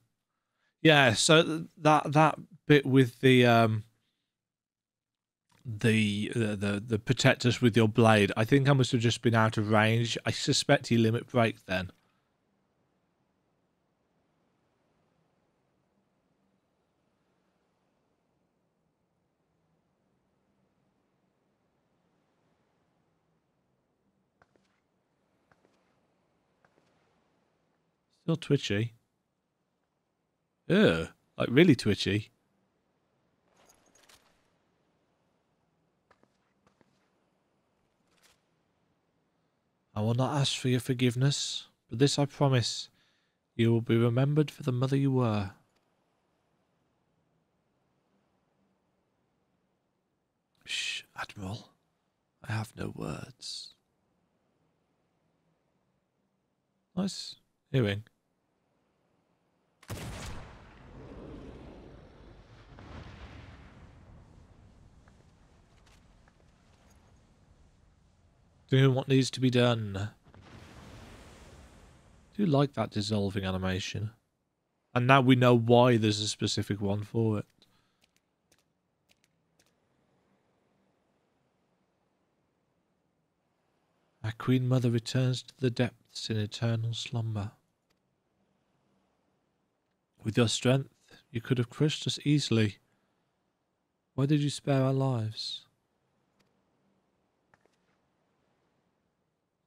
Yeah, so that bit with the protect us with your blade, I think I must have just been out of range. I suspect he limit break then. Still twitchy. Ugh, like really twitchy. I will not ask for your forgiveness, but this I promise. You will be remembered for the mother you were. Shh, Admiral. I have no words. Nice hearing. Doing what needs to be done. I do like that dissolving animation. And now we know why there's a specific one for it. Our Queen Mother returns to the depths in eternal slumber. With your strength, you could have crushed us easily. Why did you spare our lives?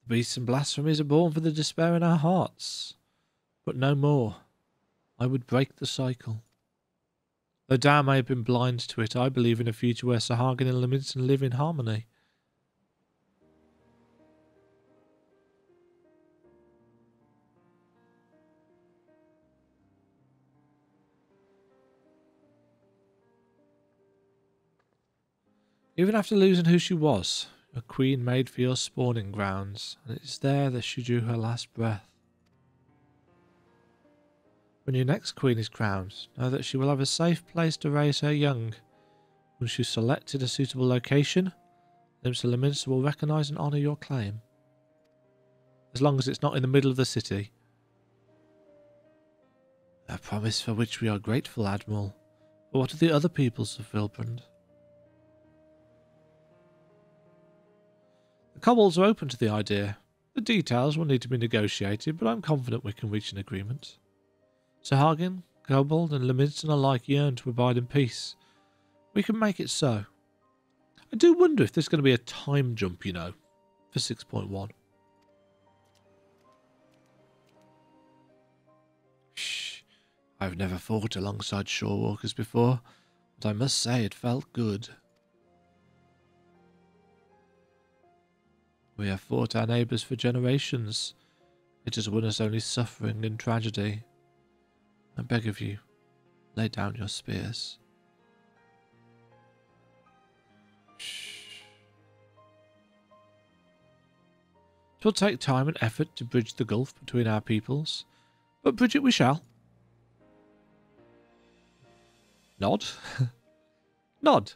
The beasts and blasphemies are born for the despair in our hearts. But no more. I would break the cycle. Though Tao may have been blind to it, I believe in a future where Sahagin and Leminson live in harmony. Even after losing who she was, your queen made for your spawning grounds, and it is there that she drew her last breath. When your next queen is crowned, know that she will have a safe place to raise her young. Once you selected a suitable location, Limsa Leminster will recognise and honour your claim. As long as it's not in the middle of the city. A promise for which we are grateful, Admiral. But what of the other peoples of Vilbrand? The kobolds are open to the idea. The details will need to be negotiated, but I'm confident we can reach an agreement. Sahagin, Kobold, and Leminson alike yearn to abide in peace. We can make it so. I do wonder if there's going to be a time jump, you know, for 6.1. Shh. I've never fought alongside shorewalkers before, but I must say it felt good. We have fought our neighbours for generations. It has won us only suffering and tragedy. I beg of you, lay down your spears. Shh. It will take time and effort to bridge the gulf between our peoples, but bridge it we shall. Nod. Nod.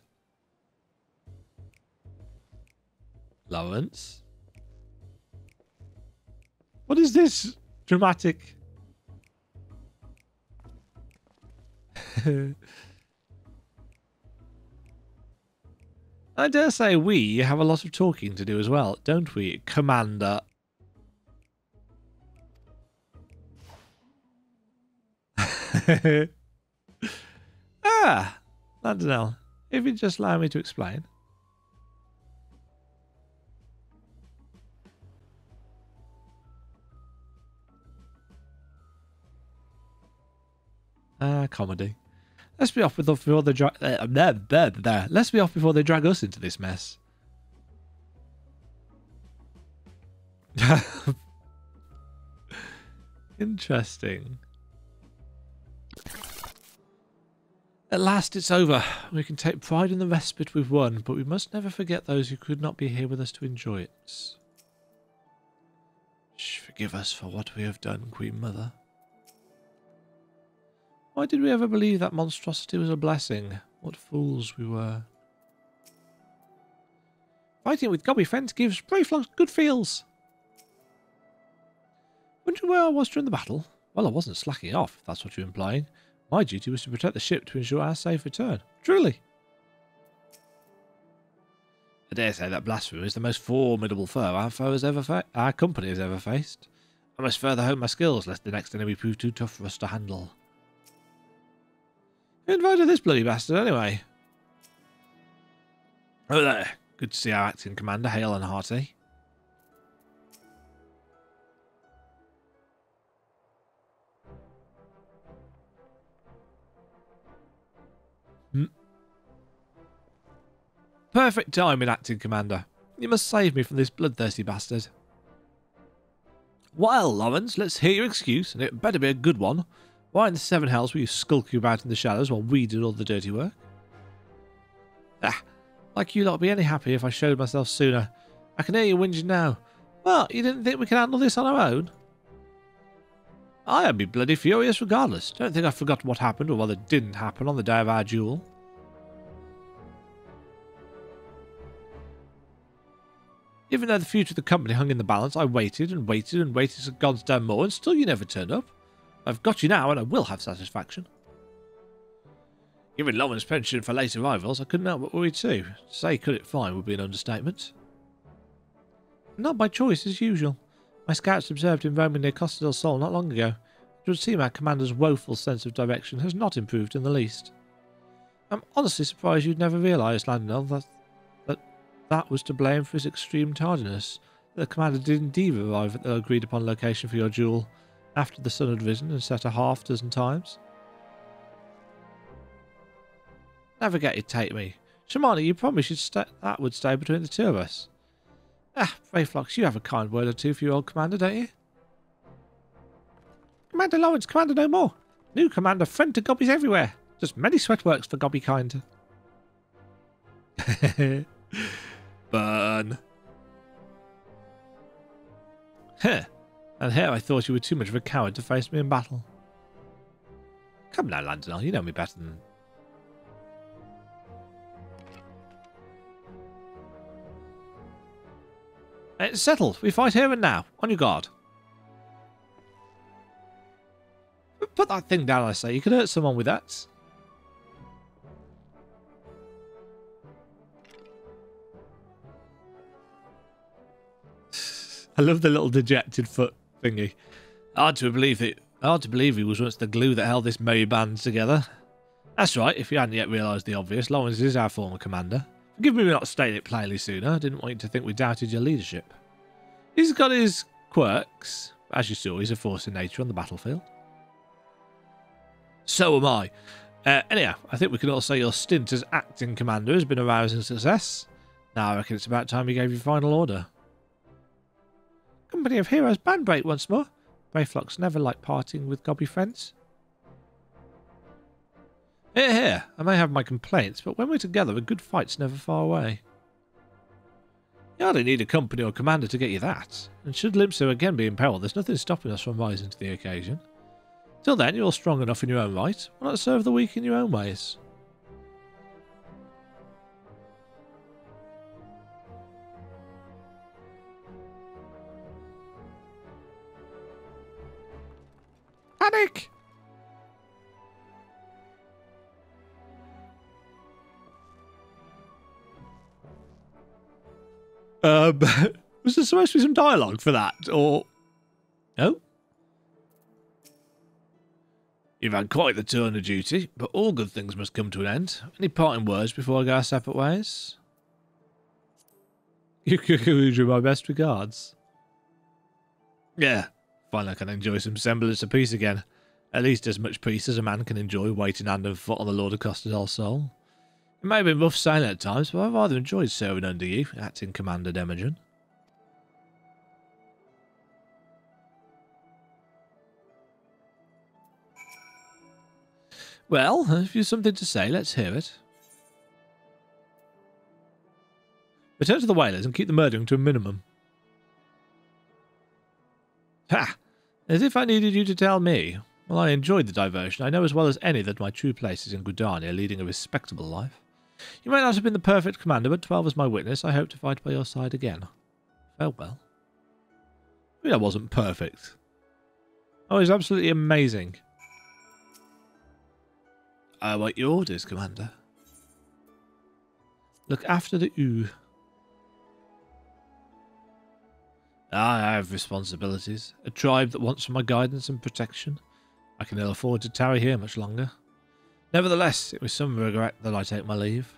Lawrence. What is this dramatic? I dare say we have a lot of talking to do as well, don't we, Commander? I don't know. If you just allow me to explain. Comedy. Let's be off before they drag. Let's be off before they drag us into this mess. Interesting. At last it's over. We can take pride in the respite we've won, but we must never forget those who could not be here with us to enjoy it. Shh, forgive us for what we have done, Queen Mother. Why did we ever believe that monstrosity was a blessing? What fools we were. Fighting with gobby friends gives brave flocks good feels. Wondering where I was during the battle? Well, I wasn't slacking off, if that's what you're implying. My duty was to protect the ship to ensure our safe return. Truly. I dare say that blasphemer is the most formidable foe our company has ever faced. I must further hone my skills, lest the next enemy prove too tough for us to handle. Who invited this bloody bastard, anyway? Oh there. Good to see our acting commander, hale and hearty. Perfect timing, acting commander. You must save me from this bloodthirsty bastard. Well, Lawrence, let's hear your excuse, and it better be a good one. Why in the seven hells were you skulking about in the shadows while we did all the dirty work? Like you lot would be any happier if I showed myself sooner. I can hear you whinging now. Well, you didn't think we could handle this on our own? I'd be bloody furious regardless. Don't think I forgot what happened or what didn't happen on the day of our duel. Even though the future of the company hung in the balance, I waited and waited and waited for God's damn more, and still you never turned up. I've got you now, and I will have satisfaction. Given Lawrence's penchant for late arrivals, I couldn't help but worry too. To say could it fine would be an understatement. Not by choice, as usual. My scouts observed him roaming near Costa del Sol not long ago. It would seem our commander's woeful sense of direction has not improved in the least. I'm honestly surprised you'd never realised, Landinel, that was to blame for his extreme tardiness. The commander did indeed arrive at the agreed-upon location for your duel, after the sun had risen and set a half-dozen times. Never get it, take me. Shamani, you promised that would stay between the two of us. Brayflocks, you have a kind word or two for your old commander, don't you? Commander Lawrence, Commander no more. New commander, friend to gobbies everywhere. Just many sweatworks for gobby kind. Burn. Heh. And here I thought you were too much of a coward to face me in battle. Come now, Landinel, you know me better than... It's settled. We fight here and now. On your guard. Put that thing down, I say. You could hurt someone with that. I love the little dejected foot thingy. Hard to believe he was once the glue that held this merry band together. That's right, if you hadn't yet realised the obvious, Lawrence is our former commander. Forgive me for not stating it plainly sooner. I didn't want you to think we doubted your leadership. He's got his quirks. As you saw, he's a force in nature on the battlefield. So am I. Anyhow, I think we can all say your stint as acting commander has been a rousing success. Now I reckon it's about time you gave your final order. Company of Heroes band break once more. Brave flocks never like parting with gobby friends. Here, here. I may have my complaints, but when we're together, a good fight's never far away. You hardly need a company or commander to get you that. And should Limpso again be in peril, there's nothing stopping us from rising to the occasion. Till then, you're all strong enough in your own right. Why not serve the weak in your own ways? Panic! Was there supposed to be some dialogue for that, or... No? You've had quite the turn of duty, but all good things must come to an end. Any parting words before I go our separate ways? You do my best regards. Yeah, finally I can enjoy some semblance of peace again. At least as much peace as a man can enjoy waiting hand and foot on the Lord of Costa's whole soul. It may have been rough sailing at times, but I've rather enjoyed serving under you, acting Commander Demajen. Well, if you've something to say, let's hear it. Return to the whalers and keep the murdering to a minimum. Ha! As if I needed you to tell me. Well, I enjoyed the diversion. I know as well as any that my true place is in Gridania, leading a respectable life. You might not have been the perfect commander, but 12 is my witness. I hope to fight by your side again. Farewell. I mean, I wasn't perfect. I was absolutely amazing. I await your orders, Commander. Look after the U. I have responsibilities. A tribe that wants my guidance and protection. I can ill afford to tarry here much longer. Nevertheless, it was some regret that I take my leave.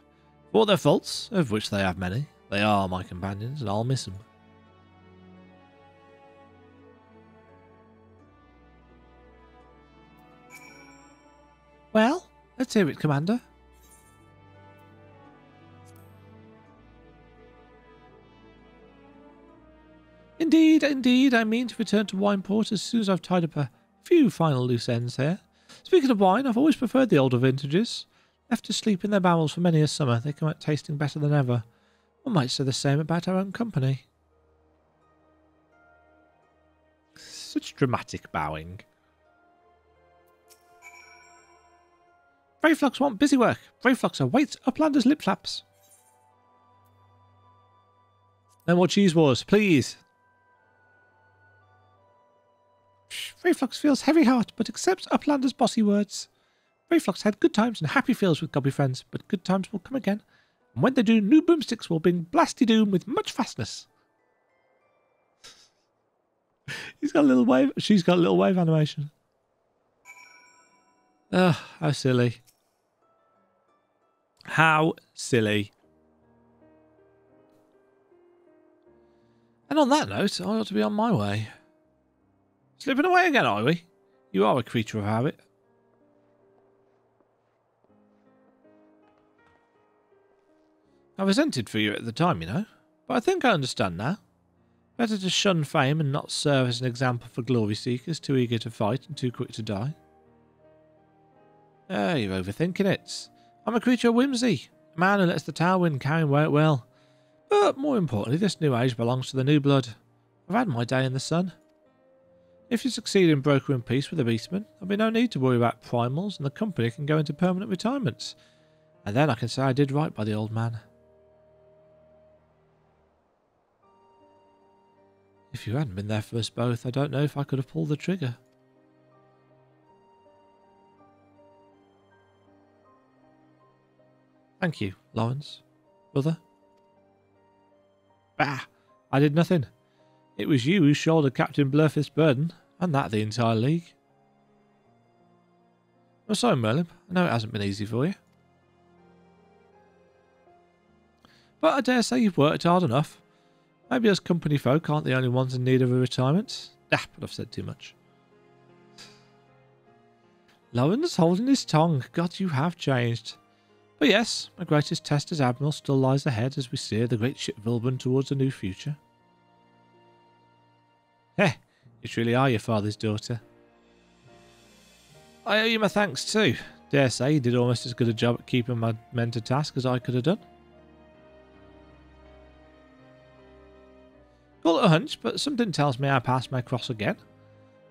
For their faults, of which they have many, they are my companions, and I'll miss them. Well, let's hear it, Commander. Indeed, indeed, I mean to return to Wineport as soon as I've tied up a few final loose ends here. Speaking of wine, I've always preferred the older vintages. Left to sleep in their barrels for many a summer, they come out tasting better than ever. One might say the same about our own company. Such dramatic bowing. Brave flocks want busy work. Brave flocks await Uplander's lip flaps. No more cheese wars, please. Brave flocks feels heavy heart, but accepts Uplander's bossy words. Brave flocks had good times and happy feels with gobby friends, but good times will come again. And when they do, new boomsticks will bring blasty doom with much fastness. He's got a little wave. She's got a little wave animation. Ugh, how silly. How silly. And on that note, I ought to be on my way. Slipping away again, are we? You are a creature of habit. I resented for you at the time, you know, but I think I understand now. Better to shun fame and not serve as an example for glory seekers too eager to fight and too quick to die. You're overthinking it. I'm a creature of whimsy, a man who lets the tailwind carry him where it will. But more importantly, this new age belongs to the new blood. I've had my day in the sun. If you succeed in brokering peace with the beastmen, there'll be no need to worry about primals and the company can go into permanent retirement. And then I can say I did right by the old man. If you hadn't been there for us both, I don't know if I could have pulled the trigger. Thank you, Lawrence. Brother? Bah! I did nothing. It was you who shouldered Captain Blurfist's burden, and that the entire league. I'm sorry, Merlin. I know it hasn't been easy for you. But I dare say you've worked hard enough. Maybe us company folk aren't the only ones in need of a retirement. Ah, but I've said too much. Lowen's holding his tongue. God, you have changed. But yes, my greatest test as Admiral still lies ahead as we steer the great ship Vilbun towards a new future. Heh, you truly are your father's daughter. I owe you my thanks too. Dare say you did almost as good a job at keeping my men to task as I could have done. Call it a hunch, but something tells me our paths may cross again.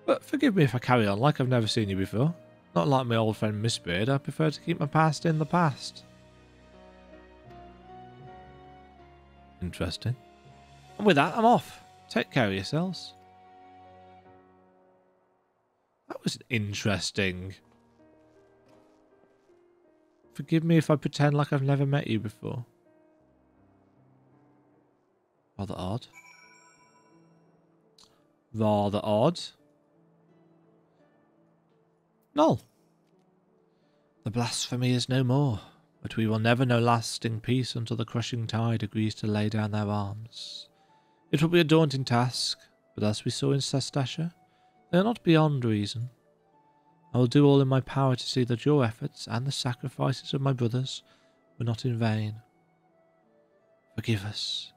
But forgive me if I carry on like I've never seen you before. Not like my old friend Miss Beard, I prefer to keep my past in the past. Interesting. And with that, I'm off. Take care of yourselves. That was interesting. Forgive me if I pretend like I've never met you before. Rather odd. Rather odd. Null. The blasphemy is no more, but we will never know lasting peace until the crushing tide agrees to lay down their arms. It will be a daunting task, but as we saw in Sestasha, they are not beyond reason. I will do all in my power to see that your efforts and the sacrifices of my brothers were not in vain. Forgive us.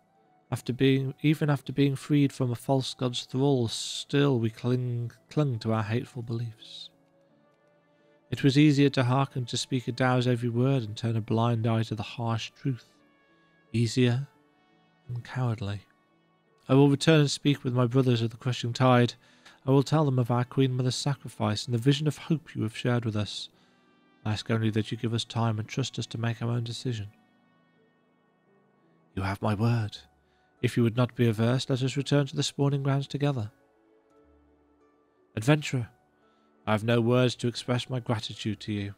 Even after being freed from a false god's thrall, still we clung to our hateful beliefs. It was easier to hearken to Speaker Dow's every word and turn a blind eye to the harsh truth. Easier and cowardly. I will return and speak with my brothers of the crushing tide. I will tell them of our Queen Mother's sacrifice and the vision of hope you have shared with us. I ask only that you give us time and trust us to make our own decision. You have my word. If you would not be averse, let us return to the spawning grounds together. Adventurer, I have no words to express my gratitude to you.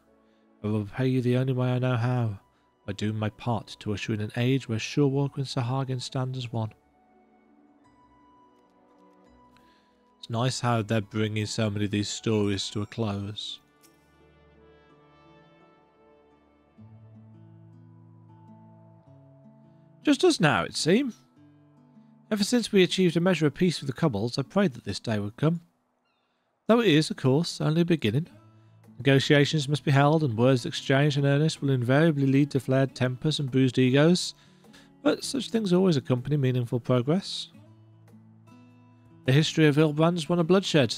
I will repay you the only way I know how, by doing my part to usher in an age where Shurwalker and Sahagin stand as one. It's nice how they're bringing so many of these stories to a close. Just as now, it seems. Ever since we achieved a measure of peace with the kobolds, I prayed that this day would come. Though it is, of course, only a beginning. Negotiations must be held, and words exchanged in earnest will invariably lead to flared tempers and bruised egos, but such things always accompany meaningful progress. The history of Ilbrand is one of bloodshed.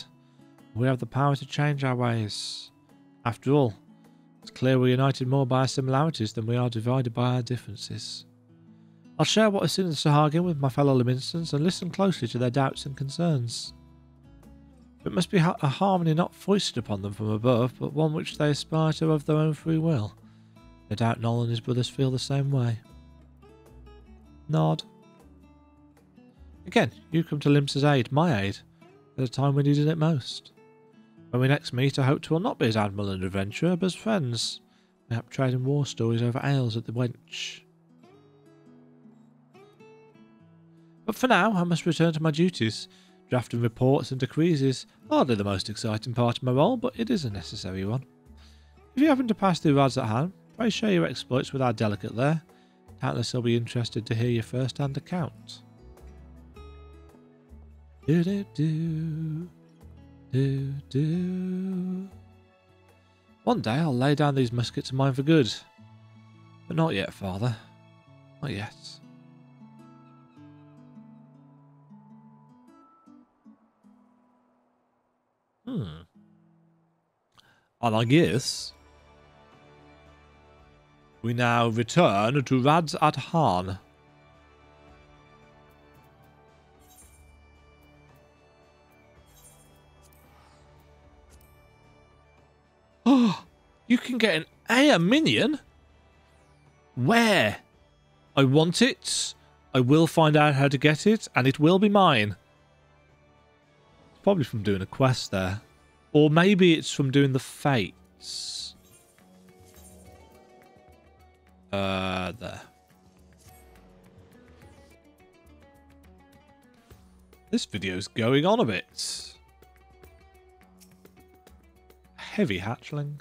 We have the power to change our ways. After all, it's clear we're united more by our similarities than we are divided by our differences. I'll share what I've seen in Sahagin with my fellow Liminsons and listen closely to their doubts and concerns. It must be a harmony not foisted upon them from above, but one which they aspire to of their own free will. No doubt Noel and his brothers feel the same way. Nod. Again, you come to Limsa's aid, my aid, at a time we needed it most. When we next meet, I hope to will not be as Admiral and Adventurer, but as friends, mayhap trading war stories over ales at the wench. But for now, I must return to my duties. Drafting reports and decrees is hardly the most exciting part of my role, but it is a necessary one. If you happen to pass through Rads at hand, pray share your exploits with our delegate there. Doubtless he'll be interested to hear your first-hand account. Do-do-do. Do-do. One day I'll lay down these muskets of mine for good. But not yet, Father. Not yet. And I guess we now return to Rads at Han. Oh, you can get an air minion? Where? I want it. I will find out how to get it, and it will be mine. Probably from doing a quest there. Or maybe it's from doing the fates. There. This video's going on a bit. Heavy hatchling.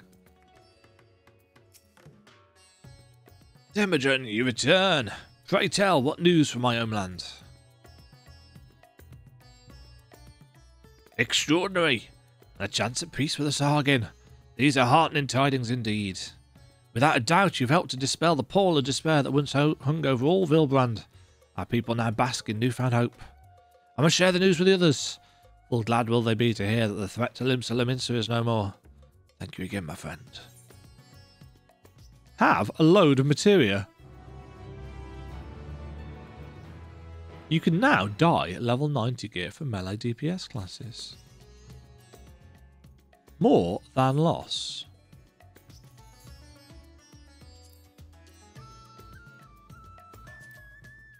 Demajen, you return. Pray tell, what news from my homeland? Extraordinary. A chance at peace with the Sargin. These are heartening tidings indeed. Without a doubt, you've helped to dispel the pall of despair that once hung over all Vilbrand. Our people now bask in newfound hope. I must share the news with the others. Full glad will they be to hear that the threat to Limsa is no more. Thank you again, my friend. Have a load of materia. You can now dye level 90 gear for melee DPS classes. More than loss.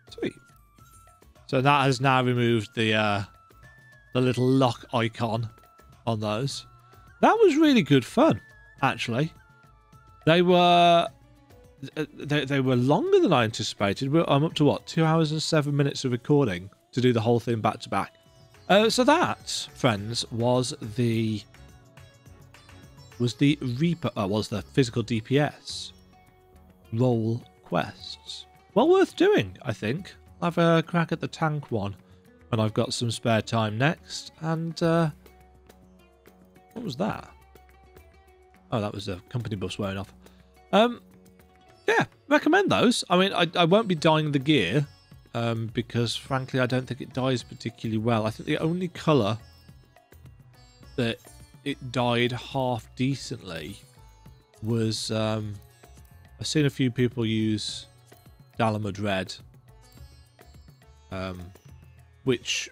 Sweet. So that has now removed the little lock icon on those. That was really good fun, actually. They were longer than I anticipated. I'm up to what, 2 hours and 7 minutes of recording to do the whole thing back to back. So that, friends, was the Reaper. Was the physical DPS role quests. Well worth doing, I think. I'll have a crack at the tank one when I've got some spare time next. And what was that? Oh, that was the company bus wearing off. Yeah, recommend those. I mean, I won't be dyeing the gear because, frankly, I don't think it dyes particularly well. I think the only colour that it dyed half decently was... I've seen a few people use Dalamud Red, which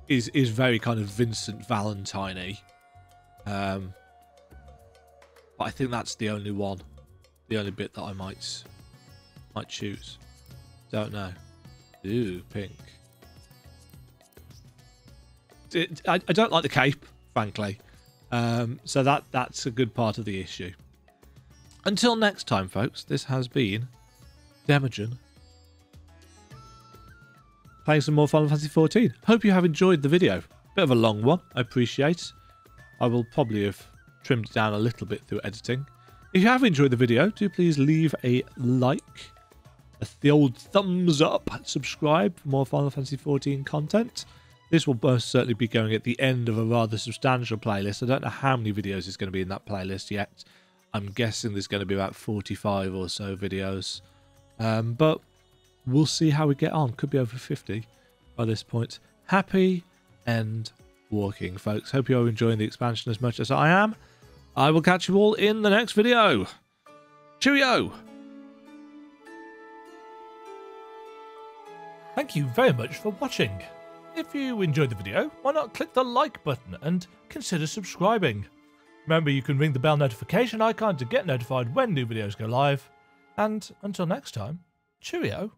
is very kind of Vincent Valentine-y. But I think that's the only one. The only bit that I might choose. Don't know. Ooh, pink. I don't like the cape, frankly. So that's a good part of the issue. Until next time, folks, this has been Demajen playing some more Final Fantasy XIV. Hope you have enjoyed the video. Bit of a long one, I appreciate. I will probably have trimmed it down a little bit through editing. If you have enjoyed the video, do please leave a like, the old thumbs up, subscribe for more Final Fantasy XIV content. This will most certainly be going at the end of a rather substantial playlist. I don't know how many videos is going to be in that playlist yet. I'm guessing there's going to be about 45 or so videos. But we'll see how we get on. Could be over 50 by this point. Happy end walking, folks. Hope you're enjoying the expansion as much as I am. I will catch you all in the next video. Cheerio! Thank you very much for watching. If you enjoyed the video, why not click the like button and consider subscribing. Remember, you can ring the bell notification icon to get notified when new videos go live. And until next time, cheerio.